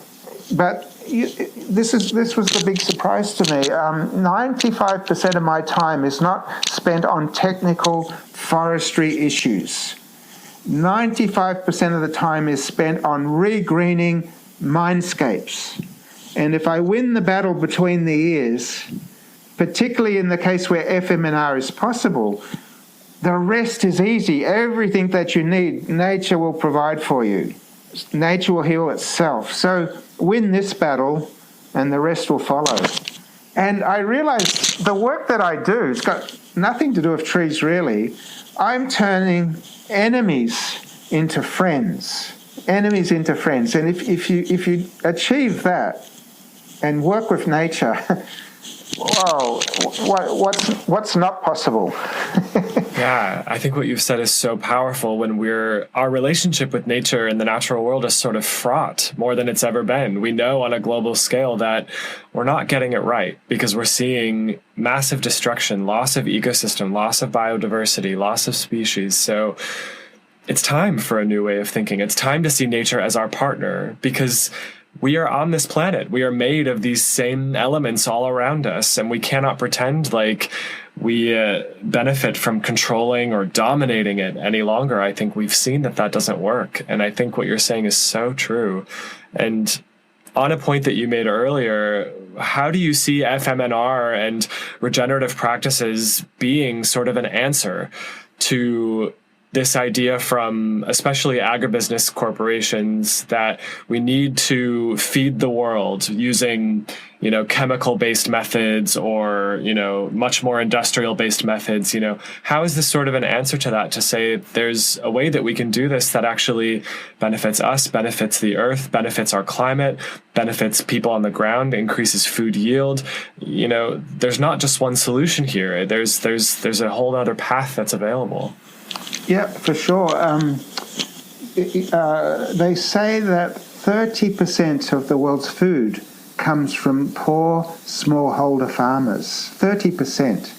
but this was the big surprise to me. 95% of my time is not spent on technical forestry issues. 95% of the time is spent on regreening mindscapes. And if I win the battle between the ears, particularly in the case where FMNR is possible, the rest is easy. Everything that you need, nature will provide for you. Nature will heal itself. So win this battle and the rest will follow. And I realize the work that I do, it's got nothing to do with trees really. I'm turning enemies into friends. Enemies into friends. And if you achieve that and work with nature, whoa, what's not possible? Yeah, I think what you've said is so powerful. When our relationship with nature and the natural world is sort of fraught more than it's ever been. We know on a global scale that we're not getting it right because we're seeing massive destruction, loss of ecosystem, loss of biodiversity, loss of species. So it's time for a new way of thinking. It's time to see nature as our partner because we are on this planet. We are made of these same elements all around us, and we cannot pretend like we benefit from controlling or dominating it any longer. I think we've seen that doesn't work. And I think what you're saying is so true. And on a point that you made earlier, how do you see FMNR and regenerative practices being sort of an answer to this idea from especially agribusiness corporations that we need to feed the world using, chemical-based methods or, much more industrial-based methods? How is this sort of an answer to that, to say there's a way that we can do this that actually benefits us, benefits the earth, benefits our climate, benefits people on the ground, increases food yield? There's not just one solution here. There's a whole other path that's available. Yeah, for sure. They say that 30% of the world's food comes from poor smallholder farmers. 30%.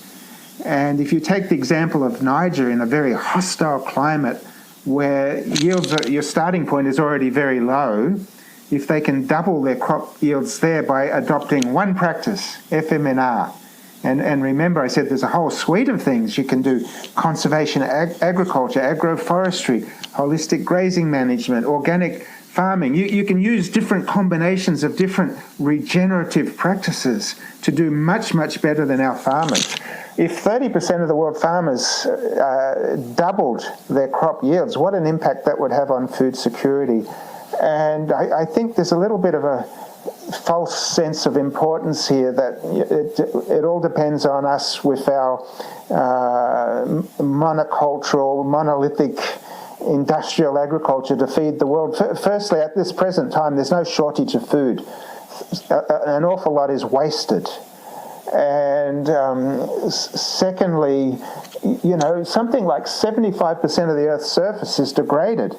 And if you take the example of Niger, in a very hostile climate where your starting point is already very low, if they can double their crop yields there by adopting one practice, FMNR. And remember, I said there's a whole suite of things you can do: conservation agriculture, agroforestry, holistic grazing management, organic farming. You can use different combinations of different regenerative practices to do much, much better than our farmers. If 30% of the world farmers doubled their crop yields, what an impact that would have on food security. And I think there's a little bit of a false sense of importance here, that it all depends on us with our monocultural, monolithic industrial agriculture to feed the world. Firstly, at this present time, there's no shortage of food. An awful lot is wasted. And secondly, something like 75% of the Earth's surface is degraded.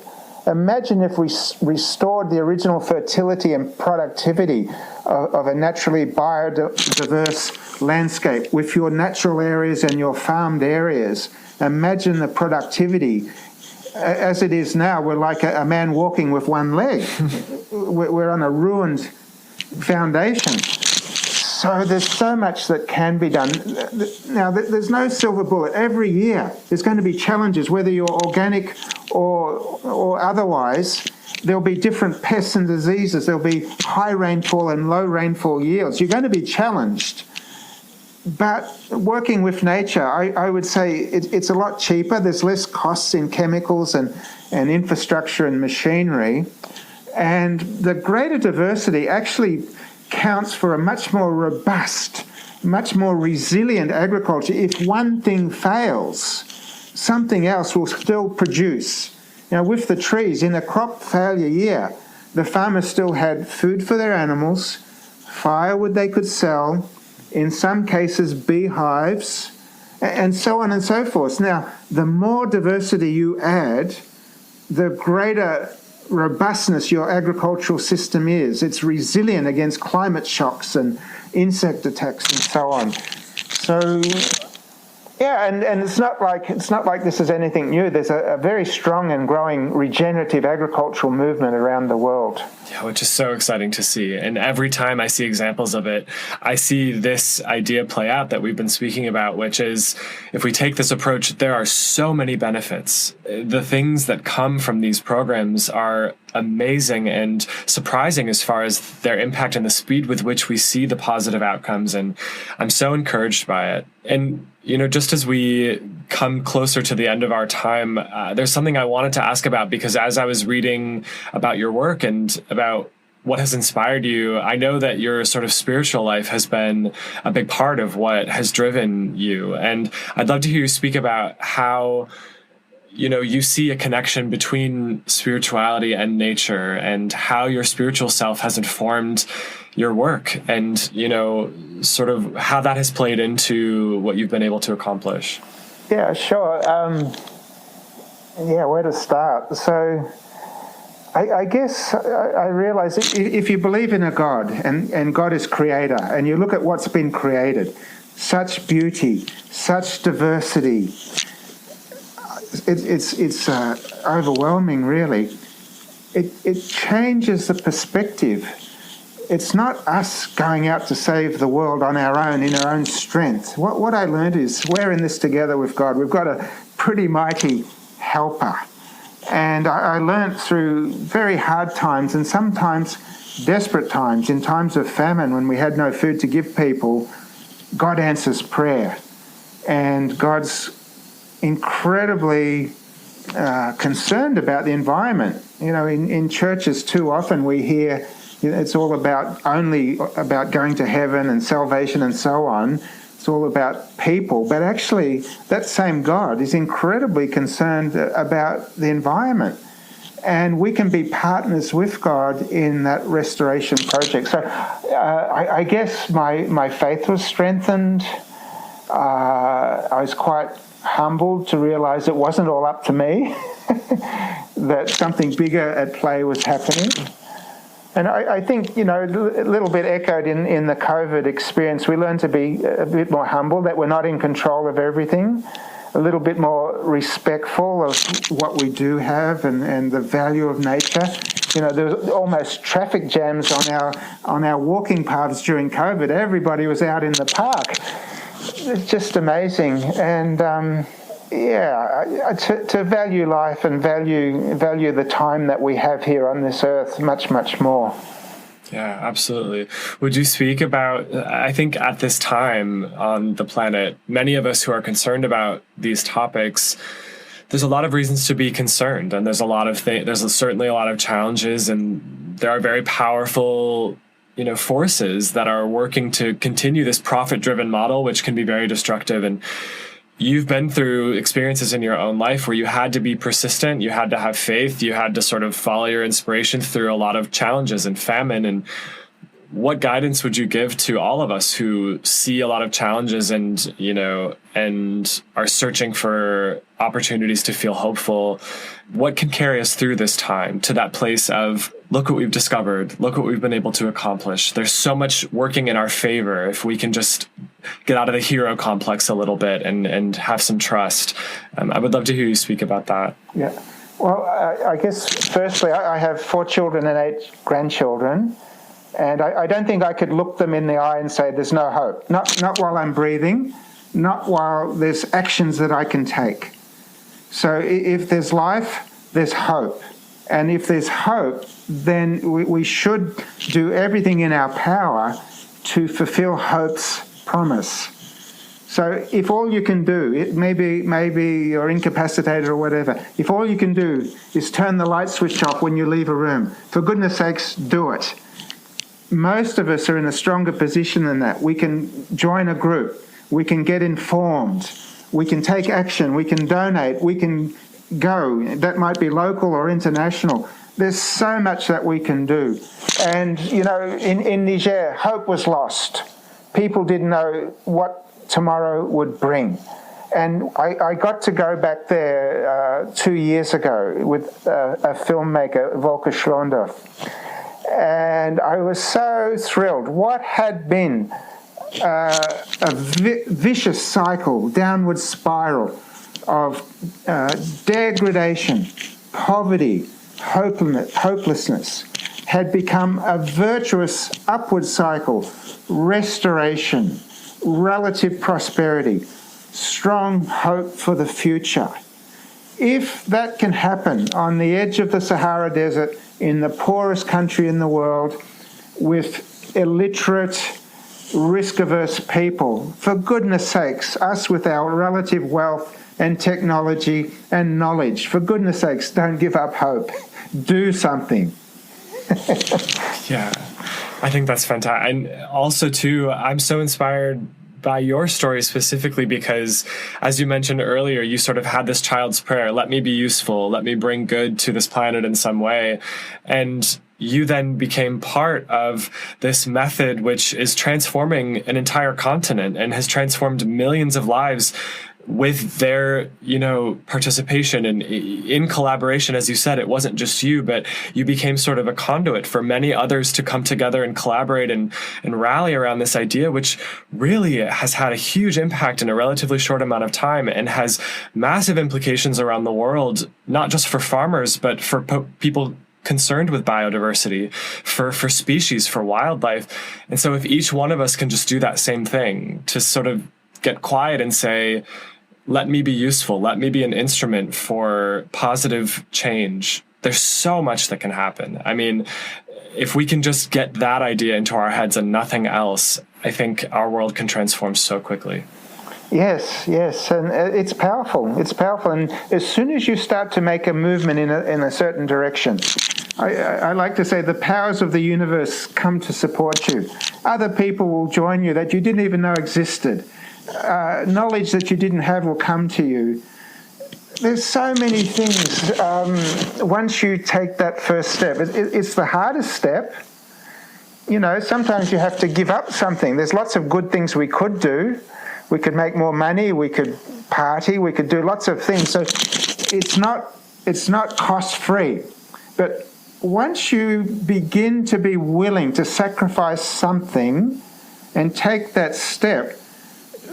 Imagine if we restored the original fertility and productivity of a naturally biodiverse landscape with your natural areas and your farmed areas. Imagine the productivity. As it is now, we're like a man walking with one leg. We're on a ruined foundation. So there's so much that can be done. Now, there's no silver bullet. Every year there's going to be challenges, whether you're organic or otherwise. There'll be different pests and diseases. There'll be high rainfall and low rainfall yields. You're going to be challenged. But working with nature, I would say it's a lot cheaper. There's less costs in chemicals and infrastructure and machinery. And the greater diversity actually counts for a much more robust, much more resilient agriculture. If one thing fails, something else will still produce. You know, with the trees, in a crop failure year, the farmers still had food for their animals, firewood they could sell, in some cases beehives, and so on and so forth. Now, the more diversity you add, the greater robustness your agricultural system is. It's resilient against climate shocks and insect attacks and so on. So, yeah, and it's not like this is anything new. There's a very strong and growing regenerative agricultural movement around the world. Yeah, which is so exciting to see. And every time I see examples of it, I see this idea play out that we've been speaking about, which is if we take this approach, there are so many benefits. The things that come from these programs are amazing and surprising as far as their impact and the speed with which we see the positive outcomes. And I'm so encouraged by it. And, you know, just as we come closer to the end of our time, there's something I wanted to ask about, because as I was reading about your work and about what has inspired you, I know that your sort of spiritual life has been a big part of what has driven you. And I'd love to hear you speak about how, you know, you see a connection between spirituality and nature, and how your spiritual self has informed your work, and, you know, sort of how that has played into what you've been able to accomplish. Yeah, sure. Where to start? So I guess I realize if you believe in a God, and God is creator, and you look at what's been created, such beauty, such diversity, it's overwhelming, really. It changes the perspective. It's not us going out to save the world on our own, in our own strength. What I learned is we're in this together with God. We've got a pretty mighty helper. And I learned through very hard times, and sometimes desperate times, in times of famine when we had no food to give people, God answers prayer. And God's incredibly concerned about the environment. You know, in churches too often we hear, you know, it's all only about going to heaven and salvation and so on. It's all about people. But actually, that same God is incredibly concerned about the environment. And we can be partners with God in that restoration project. So I guess my faith was strengthened. I was quite humbled to realize it wasn't all up to me, that something bigger at play was happening. And I think, you know, a little bit echoed in the COVID experience, we learned to be a bit more humble, that we're not in control of everything, a little bit more respectful of what we do have and the value of nature. You know, there was almost traffic jams on our walking paths during COVID. Everybody was out in the park. It's just amazing. And to value life and value the time that we have here on this earth much, much more. Yeah, absolutely. Would you speak about, I think at this time on the planet, many of us who are concerned about these topics, there's a lot of reasons to be concerned, and there's certainly a lot of challenges, and there are very powerful, you know, forces that are working to continue this profit-driven model, which can be very destructive. And you've been through experiences in your own life where you had to be persistent, you had to have faith, you had to sort of follow your inspiration through a lot of challenges and famine. And what guidance would you give to all of us who see a lot of challenges and, and are searching for opportunities to feel hopeful? What can carry us through this time to that place of, look what we've discovered, look what we've been able to accomplish. There's so much working in our favor if we can just get out of the hero complex a little bit and have some trust. I would love to hear you speak about that. Yeah. Well, I guess firstly, I have 4 children and 8 grandchildren, and I don't think I could look them in the eye and say there's no hope. Not while I'm breathing, not while there's actions that I can take. So if there's life, there's hope. And if there's hope, then we should do everything in our power to fulfill hope's promise. So if all you can do, maybe you're incapacitated or whatever, if all you can do is turn the light switch off when you leave a room, for goodness sakes, do it. Most of us are in a stronger position than that. We can join a group. We can get informed. We can take action. We can donate. We can go. That might be local or international. There's so much that we can do. And, in Niger, hope was lost. People didn't know what tomorrow would bring. And I got to go back there 2 years ago with a filmmaker, Volker Schlondorf. And I was so thrilled. What had been a vicious cycle, downward spiral of degradation, poverty, hopelessness, had become a virtuous upward cycle, restoration, relative prosperity, strong hope for the future. If that can happen on the edge of the Sahara Desert, in the poorest country in the world, with illiterate, risk-averse people, for goodness sakes, us with our relative wealth and technology and knowledge, for goodness sakes, don't give up hope. Do something. Yeah, I think that's fantastic. And also, too, I'm so inspired by your story specifically because, as you mentioned earlier, you sort of had this child's prayer, let me be useful, let me bring good to this planet in some way. And you then became part of this method which is transforming an entire continent and has transformed millions of lives with their, participation and in collaboration. As you said, it wasn't just you, but you became sort of a conduit for many others to come together and collaborate and rally around this idea, which really has had a huge impact in a relatively short amount of time and has massive implications around the world, not just for farmers, but for people concerned with biodiversity, for species, for wildlife. And so if each one of us can just do that same thing, to sort of get quiet and say, let me be useful, let me be an instrument for positive change, there's so much that can happen. I mean, if we can just get that idea into our heads and nothing else, I think our world can transform so quickly. Yes, and it's powerful. It's powerful, and as soon as you start to make a movement in a certain direction, I like to say the powers of the universe come to support you. Other people will join you that you didn't even know existed. Knowledge that you didn't have will come to you. There's so many things. Once you take that first step, it's the hardest step. Sometimes you have to give up something. There's lots of good things we could do. We could make more money. We could party. We could do lots of things. So it's not cost-free. But once you begin to be willing to sacrifice something and take that step,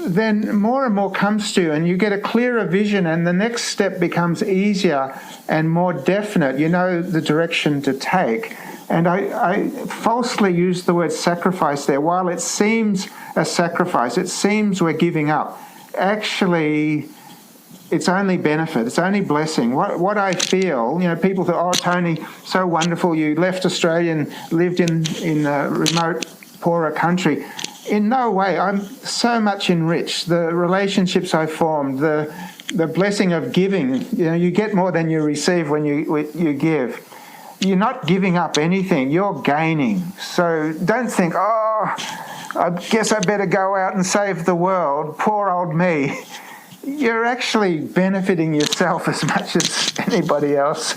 then more and more comes to you, and you get a clearer vision, and the next step becomes easier and more definite. You know the direction to take. And I falsely use the word sacrifice there. While it seems a sacrifice, it seems we're giving up. Actually, it's only benefit. It's only blessing. What I feel, people think, oh, Tony, so wonderful. You left Australia and lived in a remote, poorer country. In no way. I'm so much enriched. The relationships I formed, the blessing of giving. You get more than you receive when you give. You're not giving up anything. You're gaining. So don't think, oh, I guess I better go out and save the world. Poor old me. You're actually benefiting yourself as much as anybody else.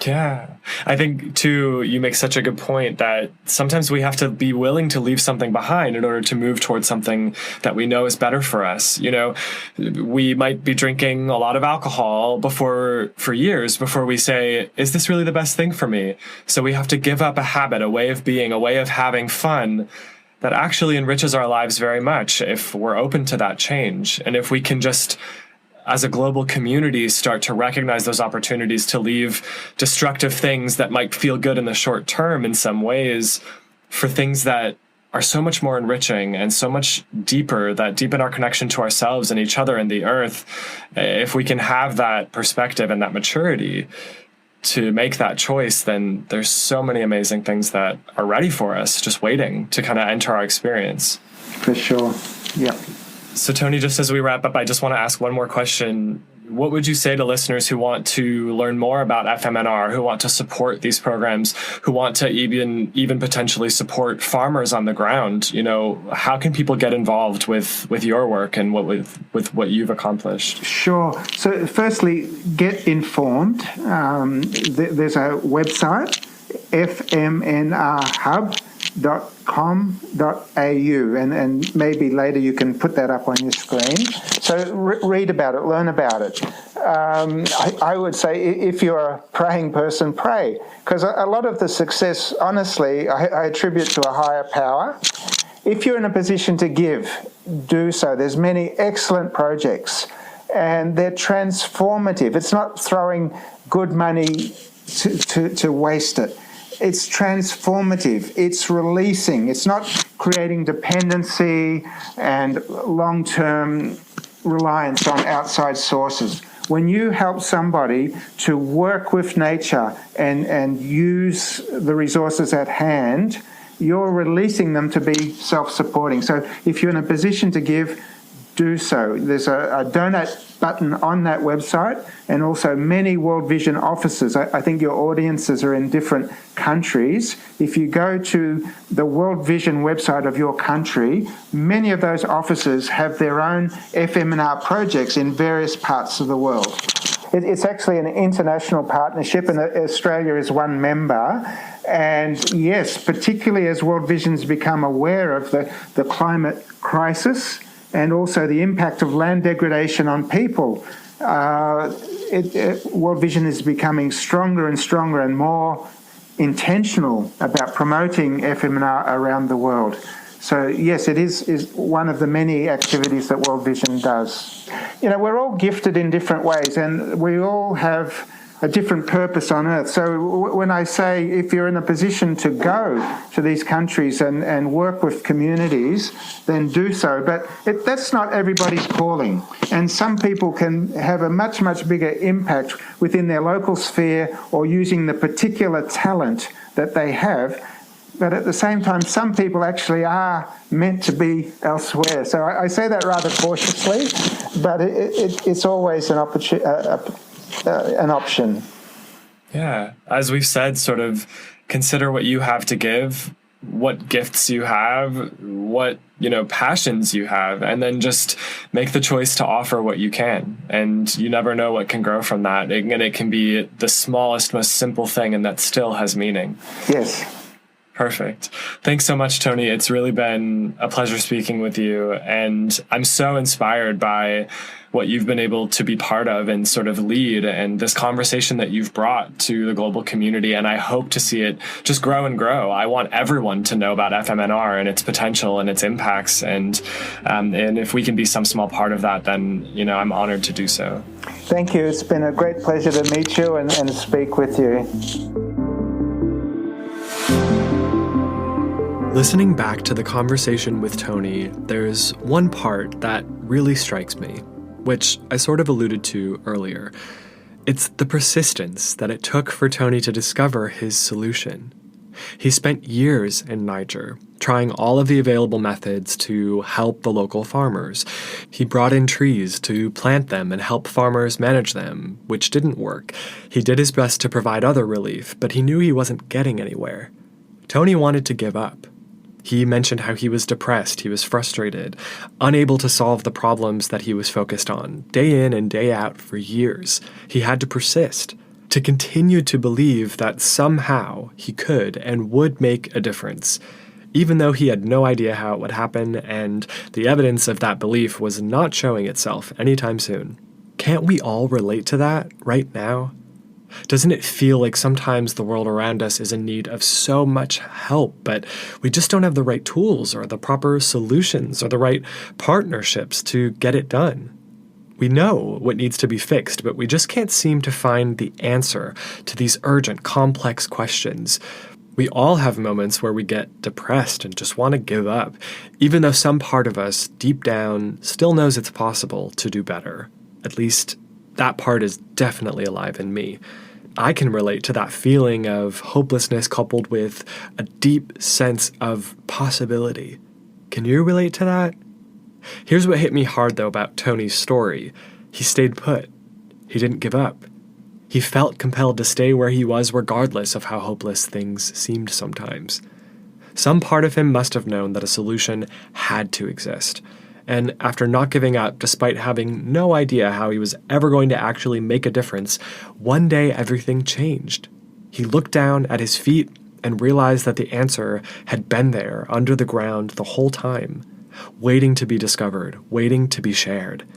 Yeah. I think, too, you make such a good point that sometimes we have to be willing to leave something behind in order to move towards something that we know is better for us. We might be drinking a lot of alcohol for years before we say, is this really the best thing for me? So we have to give up a habit, a way of being, a way of having fun that actually enriches our lives very much if we're open to that change. And if we can just, as a global community, start to recognize those opportunities to leave destructive things that might feel good in the short term in some ways for things that are so much more enriching and so much deeper, that deepen our connection to ourselves and each other and the earth. If we can have that perspective and that maturity to make that choice, then there's so many amazing things that are ready for us, just waiting to kind of enter our experience. For sure. Yeah. So, Tony, just as we wrap up, I just want to ask one more question. What would you say to listeners who want to learn more about FMNR, who want to support these programs, who want to even potentially support farmers on the ground? How can people get involved with your work and with what you've accomplished? Sure. So, firstly, get informed. There's a website, FMNRhub.com.au, and maybe later you can put that up on your screen. So read about it, learn about it. I would say if you're a praying person, pray, because a lot of the success, honestly, I attribute to a higher power. If you're in a position to give, do so. There's many excellent projects, and they're transformative. It's not throwing good money to waste it. It's transformative. It's releasing. It's not creating dependency and long-term reliance on outside sources. When you help somebody to work with nature and use the resources at hand, you're releasing them to be self-supporting. So if you're in a position to give, do so. There's a donate button on that website, and also many World Vision offices. I think your audiences are in different countries. If you go to the World Vision website of your country, many of those offices have their own FMNR projects in various parts of the world. It's actually an international partnership, and Australia is one member. And yes, particularly as World Vision's become aware of the climate crisis, and also the impact of land degradation on people, World Vision is becoming stronger and stronger and more intentional about promoting FMNR around the world. So yes, it is one of the many activities that World Vision does. We're all gifted in different ways, and we all have a different purpose on earth. So when I say if you're in a position to go to these countries and work with communities, then do so. But that's not everybody's calling. And some people can have a much, much bigger impact within their local sphere or using the particular talent that they have. But at the same time, some people actually are meant to be elsewhere. So I say that rather cautiously, but it's always an option. Yeah. As we've said, sort of consider what you have to give, what gifts you have, what, passions you have, and then just make the choice to offer what you can. And you never know what can grow from that. And it can be the smallest, most simple thing, and that still has meaning. Yes. Perfect. Thanks so much, Tony. It's really been a pleasure speaking with you. And I'm so inspired by what you've been able to be part of and sort of lead, and this conversation that you've brought to the global community. And I hope to see it just grow and grow. I want everyone to know about FMNR and its potential and its impacts. And if we can be some small part of that, then, I'm honored to do so. Thank you. It's been a great pleasure to meet you and speak with you. Listening back to the conversation with Tony, there's one part that really strikes me, which I sort of alluded to earlier. It's the persistence that it took for Tony to discover his solution. He spent years in Niger, trying all of the available methods to help the local farmers. He brought in trees to plant them and help farmers manage them, which didn't work. He did his best to provide other relief, but he knew he wasn't getting anywhere. Tony wanted to give up. He mentioned how he was depressed, he was frustrated, unable to solve the problems that he was focused on, day in and day out for years. He had to persist. to continue to believe that somehow he could and would make a difference, even though he had no idea how it would happen and the evidence of that belief was not showing itself anytime soon. Can't we all relate to that right now? Doesn't it feel like sometimes the world around us is in need of so much help, but we just don't have the right tools or the proper solutions or the right partnerships to get it done? We know what needs to be fixed, but we just can't seem to find the answer to these urgent, complex questions. We all have moments where we get depressed and just want to give up, even though some part of us, deep down, still knows it's possible to do better. At least, that part is definitely alive in me. I can relate to that feeling of hopelessness coupled with a deep sense of possibility. Can you relate to that? Here's what hit me hard, though, about Tony's story. He stayed put. He didn't give up. He felt compelled to stay where he was regardless of how hopeless things seemed sometimes. Some part of him must have known that a solution had to exist. And after not giving up, despite having no idea how he was ever going to actually make a difference, one day everything changed. He looked down at his feet and realized that the answer had been there under the ground the whole time, waiting to be discovered, waiting to be shared.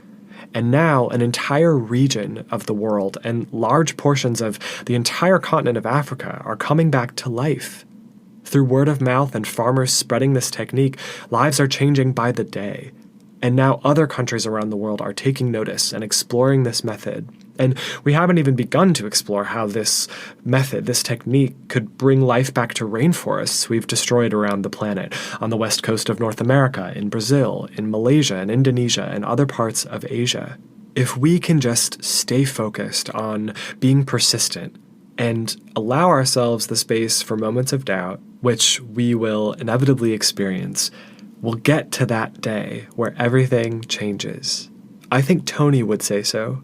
And now an entire region of the world and large portions of the entire continent of Africa are coming back to life. Through word of mouth and farmers spreading this technique, lives are changing by the day. And now other countries around the world are taking notice and exploring this method. And we haven't even begun to explore how this method, this technique, could bring life back to rainforests we've destroyed around the planet, on the west coast of North America, in Brazil, in Malaysia, and Indonesia, and other parts of Asia. If we can just stay focused on being persistent and allow ourselves the space for moments of doubt, which we will inevitably experience, we'll get to that day where everything changes. I think Tony would say so.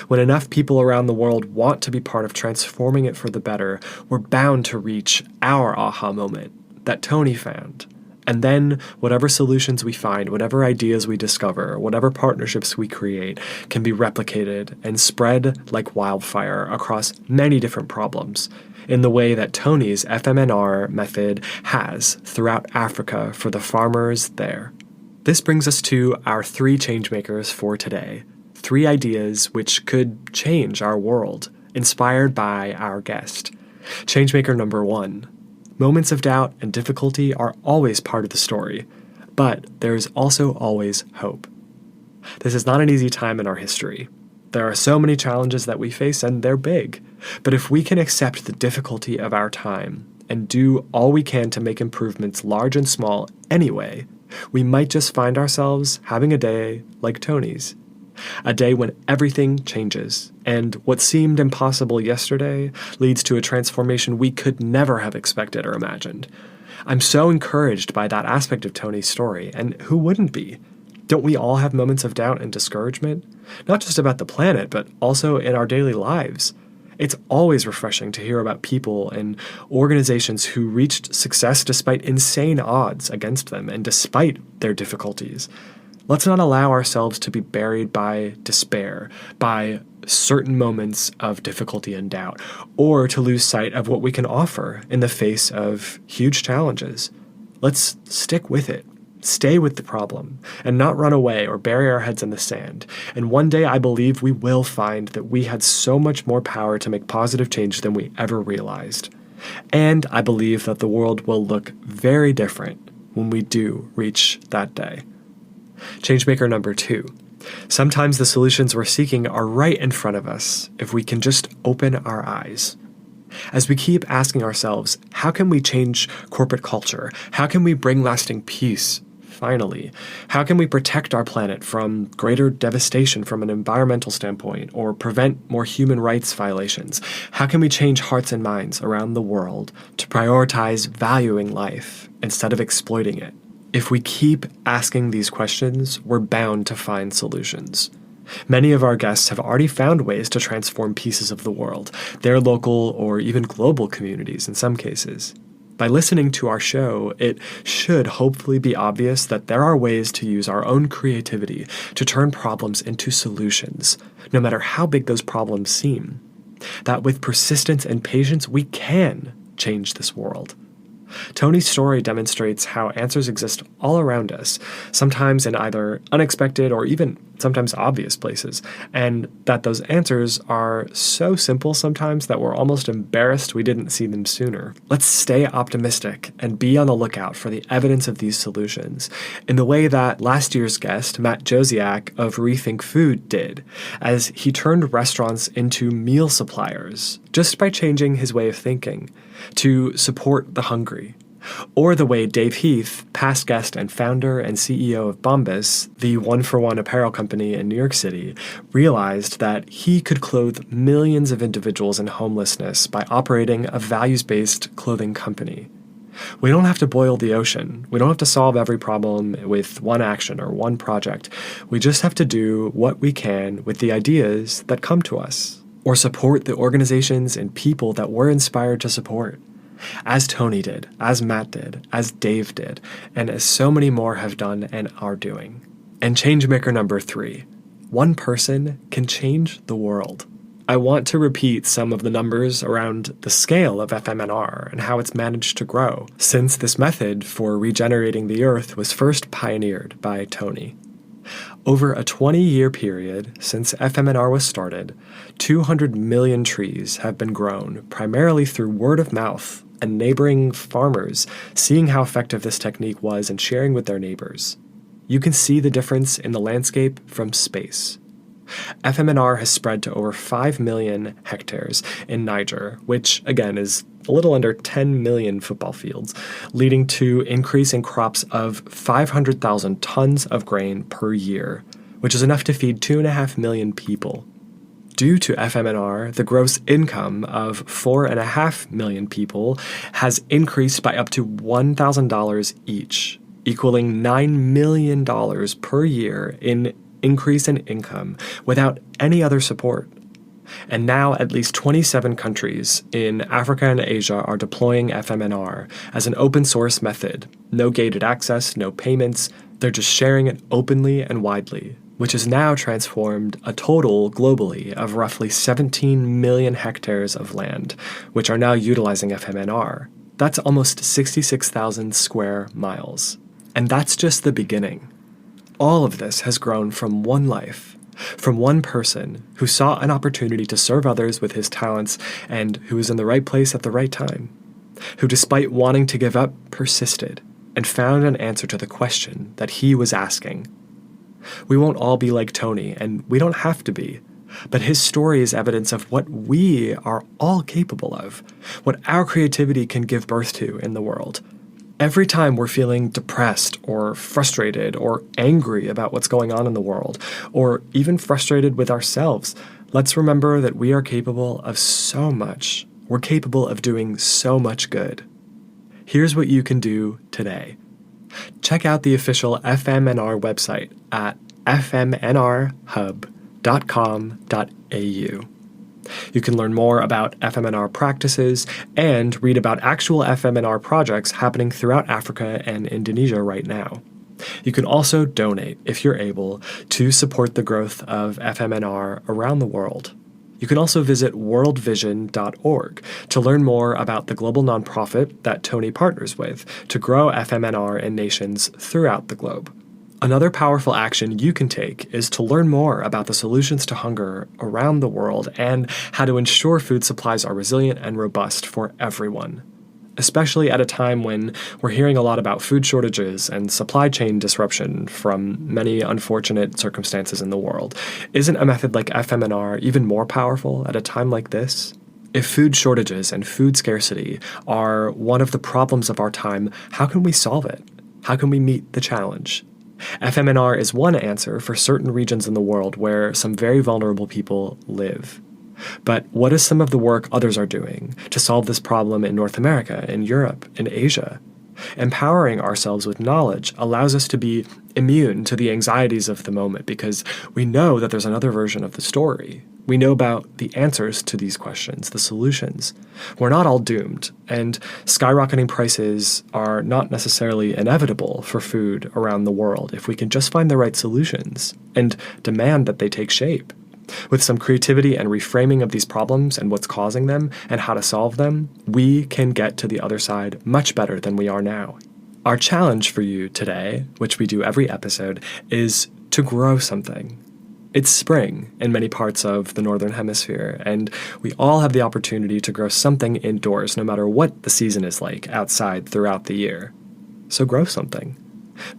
When enough people around the world want to be part of transforming it for the better, we're bound to reach our aha moment that Tony found. And then whatever solutions we find, whatever ideas we discover, whatever partnerships we create can be replicated and spread like wildfire across many different problems, in the way that Tony's FMNR method has throughout Africa for the farmers there. This brings us to our 3 changemakers for today. 3 ideas which could change our world, inspired by our guest. Changemaker number 1. Moments of doubt and difficulty are always part of the story, but there is also always hope. This is not an easy time in our history. There are so many challenges that we face, and they're big. But if we can accept the difficulty of our time and do all we can to make improvements large and small anyway, we might just find ourselves having a day like Tony's. A day when everything changes, and what seemed impossible yesterday leads to a transformation we could never have expected or imagined. I'm so encouraged by that aspect of Tony's story, and who wouldn't be? Don't we all have moments of doubt and discouragement? Not just about the planet, but also in our daily lives. It's always refreshing to hear about people and organizations who reached success despite insane odds against them and despite their difficulties. Let's not allow ourselves to be buried by despair, by certain moments of difficulty and doubt, or to lose sight of what we can offer in the face of huge challenges. Let's stick with it. Stay with the problem, and not run away or bury our heads in the sand. And one day I believe we will find that we had so much more power to make positive change than we ever realized. And I believe that the world will look very different when we do reach that day. Changemaker number 2. Sometimes the solutions we're seeking are right in front of us if we can just open our eyes. As we keep asking ourselves, how can we change corporate culture? How can we bring lasting peace? Finally, how can we protect our planet from greater devastation from an environmental standpoint or prevent more human rights violations? How can we change hearts and minds around the world to prioritize valuing life instead of exploiting it? If we keep asking these questions, we're bound to find solutions. Many of our guests have already found ways to transform pieces of the world, their local or even global communities in some cases. By listening to our show, it should hopefully be obvious that there are ways to use our own creativity to turn problems into solutions, no matter how big those problems seem. that with persistence and patience, we can change this world. Tony's story demonstrates how answers exist all around us, sometimes in either unexpected or even sometimes obvious places, and that those answers are so simple sometimes that we're almost embarrassed we didn't see them sooner. Let's stay optimistic and be on the lookout for the evidence of these solutions, in the way that last year's guest, Matt Josiak of Rethink Food, did, as he turned restaurants into meal suppliers just by changing his way of thinking to support the hungry. Or the way Dave Heath, past guest and founder and CEO of Bombas, the one-for-one apparel company in New York City, realized that he could clothe millions of individuals in homelessness by operating a values-based clothing company. We don't have to boil the ocean. We don't have to solve every problem with one action or one project. We just have to do what we can with the ideas that come to us, or support the organizations and people that we're inspired to support. As Tony did, as Matt did, as Dave did, and as so many more have done and are doing. And changemaker number 3, one person can change the world. I want to repeat some of the numbers around the scale of FMNR and how it's managed to grow, since this method for regenerating the earth was first pioneered by Tony. Over a 20-year period since FMNR was started, 200 million trees have been grown, primarily through word of mouth and neighboring farmers seeing how effective this technique was and sharing with their neighbors. You can see the difference in the landscape from space. FMNR has spread to over 5 million hectares in Niger, which, again, is a little under 10 million football fields, leading to increase in crops of 500,000 tons of grain per year, which is enough to feed 2.5 million people. Due to FMNR, the gross income of 4.5 million people has increased by up to $1,000 each, equaling $9 million per year in increase in income without any other support. And now at least 27 countries in Africa and Asia are deploying FMNR as an open source method. No gated access, no payments, they're just sharing it openly and widely, which has now transformed a total globally of roughly 17 million hectares of land, which are now utilizing FMNR. That's almost 66,000 square miles. And that's just the beginning. All of this has grown from one life, from one person who saw an opportunity to serve others with his talents and who was in the right place at the right time, who despite wanting to give up, persisted and found an answer to the question that he was asking. We won't all be like Tony, and we don't have to be, but his story is evidence of what we are all capable of, what our creativity can give birth to in the world. Every time we're feeling depressed or frustrated or angry about what's going on in the world, or even frustrated with ourselves, let's remember that we are capable of so much. We're capable of doing so much good. Here's what you can do today. Check out the official FMNR website at fmnrhub.com.au. You can learn more about FMNR practices and read about actual FMNR projects happening throughout Africa and Indonesia right now. You can also donate, if you're able, to support the growth of FMNR around the world. You can also visit worldvision.org to learn more about the global nonprofit that Tony partners with to grow FMNR in nations throughout the globe. Another powerful action you can take is to learn more about the solutions to hunger around the world and how to ensure food supplies are resilient and robust for everyone. Especially at a time when we're hearing a lot about food shortages and supply chain disruption from many unfortunate circumstances in the world. Isn't a method like FMNR even more powerful at a time like this? If food shortages and food scarcity are one of the problems of our time, how can we solve it? How can we meet the challenge? FMNR is one answer for certain regions in the world where some very vulnerable people live. But what is some of the work others are doing to solve this problem in North America, in Europe, in Asia? Empowering ourselves with knowledge allows us to be immune to the anxieties of the moment because we know that there's another version of the story. We know about the answers to these questions, the solutions. We're not all doomed, and skyrocketing prices are not necessarily inevitable for food around the world if we can just find the right solutions and demand that they take shape. With some creativity and reframing of these problems and what's causing them and how to solve them, we can get to the other side much better than we are now. Our challenge for you today, which we do every episode, is to grow something. It's spring in many parts of the Northern Hemisphere, and we all have the opportunity to grow something indoors, no matter what the season is like outside throughout the year. So grow something.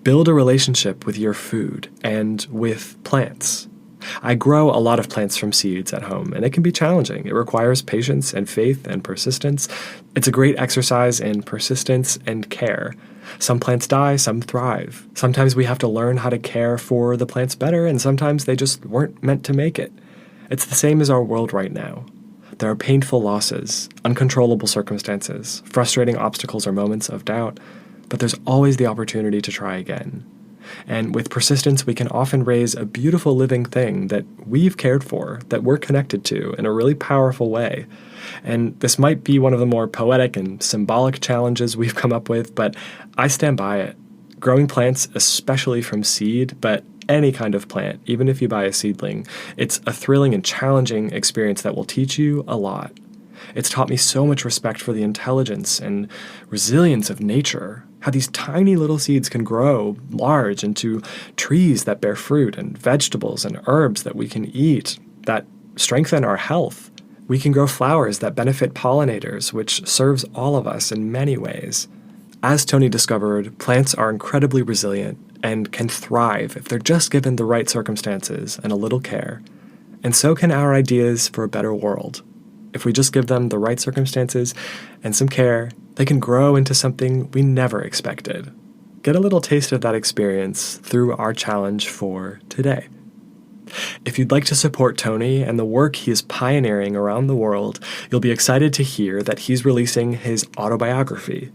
Build a relationship with your food and with plants. I grow a lot of plants from seeds at home, and it can be challenging. It requires patience and faith and persistence. It's a great exercise in persistence and care. Some plants die, some thrive. Sometimes we have to learn how to care for the plants better, and sometimes they just weren't meant to make it. It's the same as our world right now. There are painful losses, uncontrollable circumstances, frustrating obstacles or moments of doubt, but there's always the opportunity to try again. And with persistence, we can often raise a beautiful living thing that we've cared for, that we're connected to in a really powerful way. And this might be one of the more poetic and symbolic challenges we've come up with, but I stand by it. Growing plants, especially from seed, but any kind of plant, even if you buy a seedling, it's a thrilling and challenging experience that will teach you a lot. It's taught me so much respect for the intelligence and resilience of nature, how these tiny little seeds can grow large into trees that bear fruit and vegetables and herbs that we can eat, that strengthen our health. We can grow flowers that benefit pollinators, which serves all of us in many ways. As Tony discovered, plants are incredibly resilient and can thrive if they're just given the right circumstances and a little care. And so can our ideas for a better world. If we just give them the right circumstances and some care, they can grow into something we never expected. Get a little taste of that experience through our challenge for today. If you'd like to support Tony and the work he is pioneering around the world, you'll be excited to hear that he's releasing his autobiography.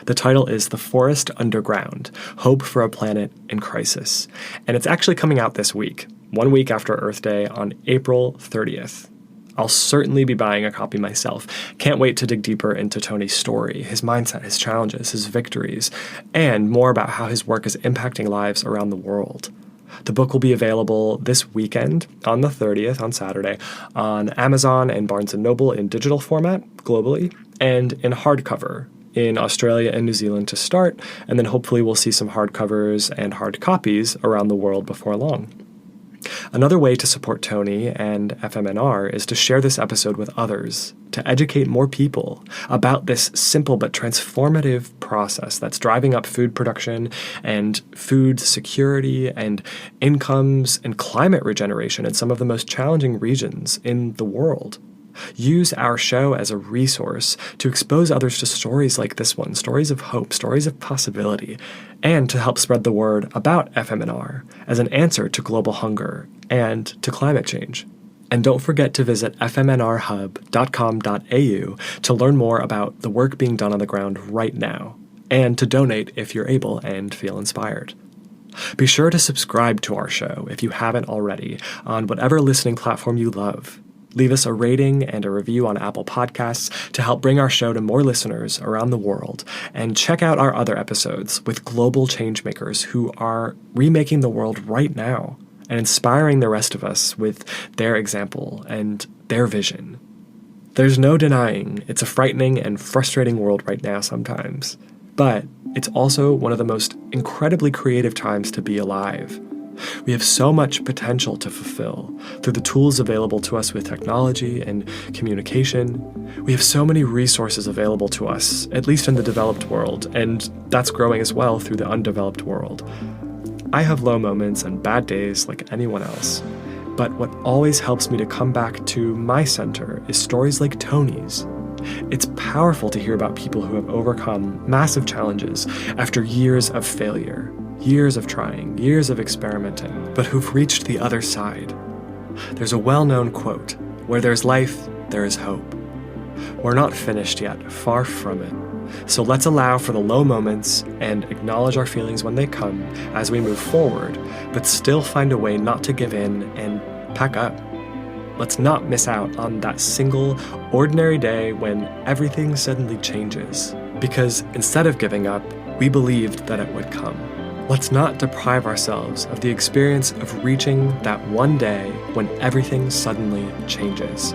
The title is The Forest Underground: Hope for a Planet in Crisis, and it's actually coming out this week, 1 week after Earth Day on April 30th. I'll certainly be buying a copy myself. Can't wait to dig deeper into Tony's story, his mindset, his challenges, his victories, and more about how his work is impacting lives around the world. The book will be available this weekend on the 30th, on Saturday, on Amazon and Barnes & Noble in digital format globally, and in hardcover in Australia and New Zealand to start, and then hopefully we'll see some hardcovers and hard copies around the world before long. Another way to support Tony and FMNR is to share this episode with others, to educate more people about this simple but transformative process that's driving up food production and food security and incomes and climate regeneration in some of the most challenging regions in the world. Use our show as a resource to expose others to stories like this one, stories of hope, stories of possibility, and to help spread the word about FMNR as an answer to global hunger and to climate change. And don't forget to visit fmnrhub.com.au to learn more about the work being done on the ground right now, and to donate if you're able and feel inspired. Be sure to subscribe to our show if you haven't already on whatever listening platform you love. Leave us a rating and a review on Apple Podcasts to help bring our show to more listeners around the world. And check out our other episodes with global changemakers who are remaking the world right now and inspiring the rest of us with their example and their vision. There's no denying it's a frightening and frustrating world right now sometimes, but it's also one of the most incredibly creative times to be alive. We have so much potential to fulfill through the tools available to us with technology and communication. We have so many resources available to us, at least in the developed world, and that's growing as well through the undeveloped world. I have low moments and bad days like anyone else, but what always helps me to come back to my center is stories like Tony's. It's powerful to hear about people who have overcome massive challenges after years of failure. Years of trying, years of experimenting, but who've reached the other side. There's a well-known quote, "Where there's life, there is hope." We're not finished yet, far from it. So let's allow for the low moments and acknowledge our feelings when they come as we move forward, but still find a way not to give in and pack up. Let's not miss out on that single, ordinary day when everything suddenly changes, because instead of giving up, we believed that it would come. Let's not deprive ourselves of the experience of reaching that one day when everything suddenly changes.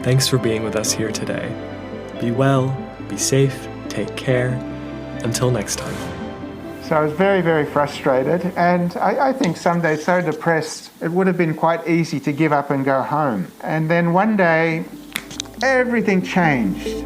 Thanks for being with us here today. Be well, be safe, take care. Until next time. So I was very, very frustrated, and I think some days so depressed, it would have been quite easy to give up and go home. And then one day, everything changed.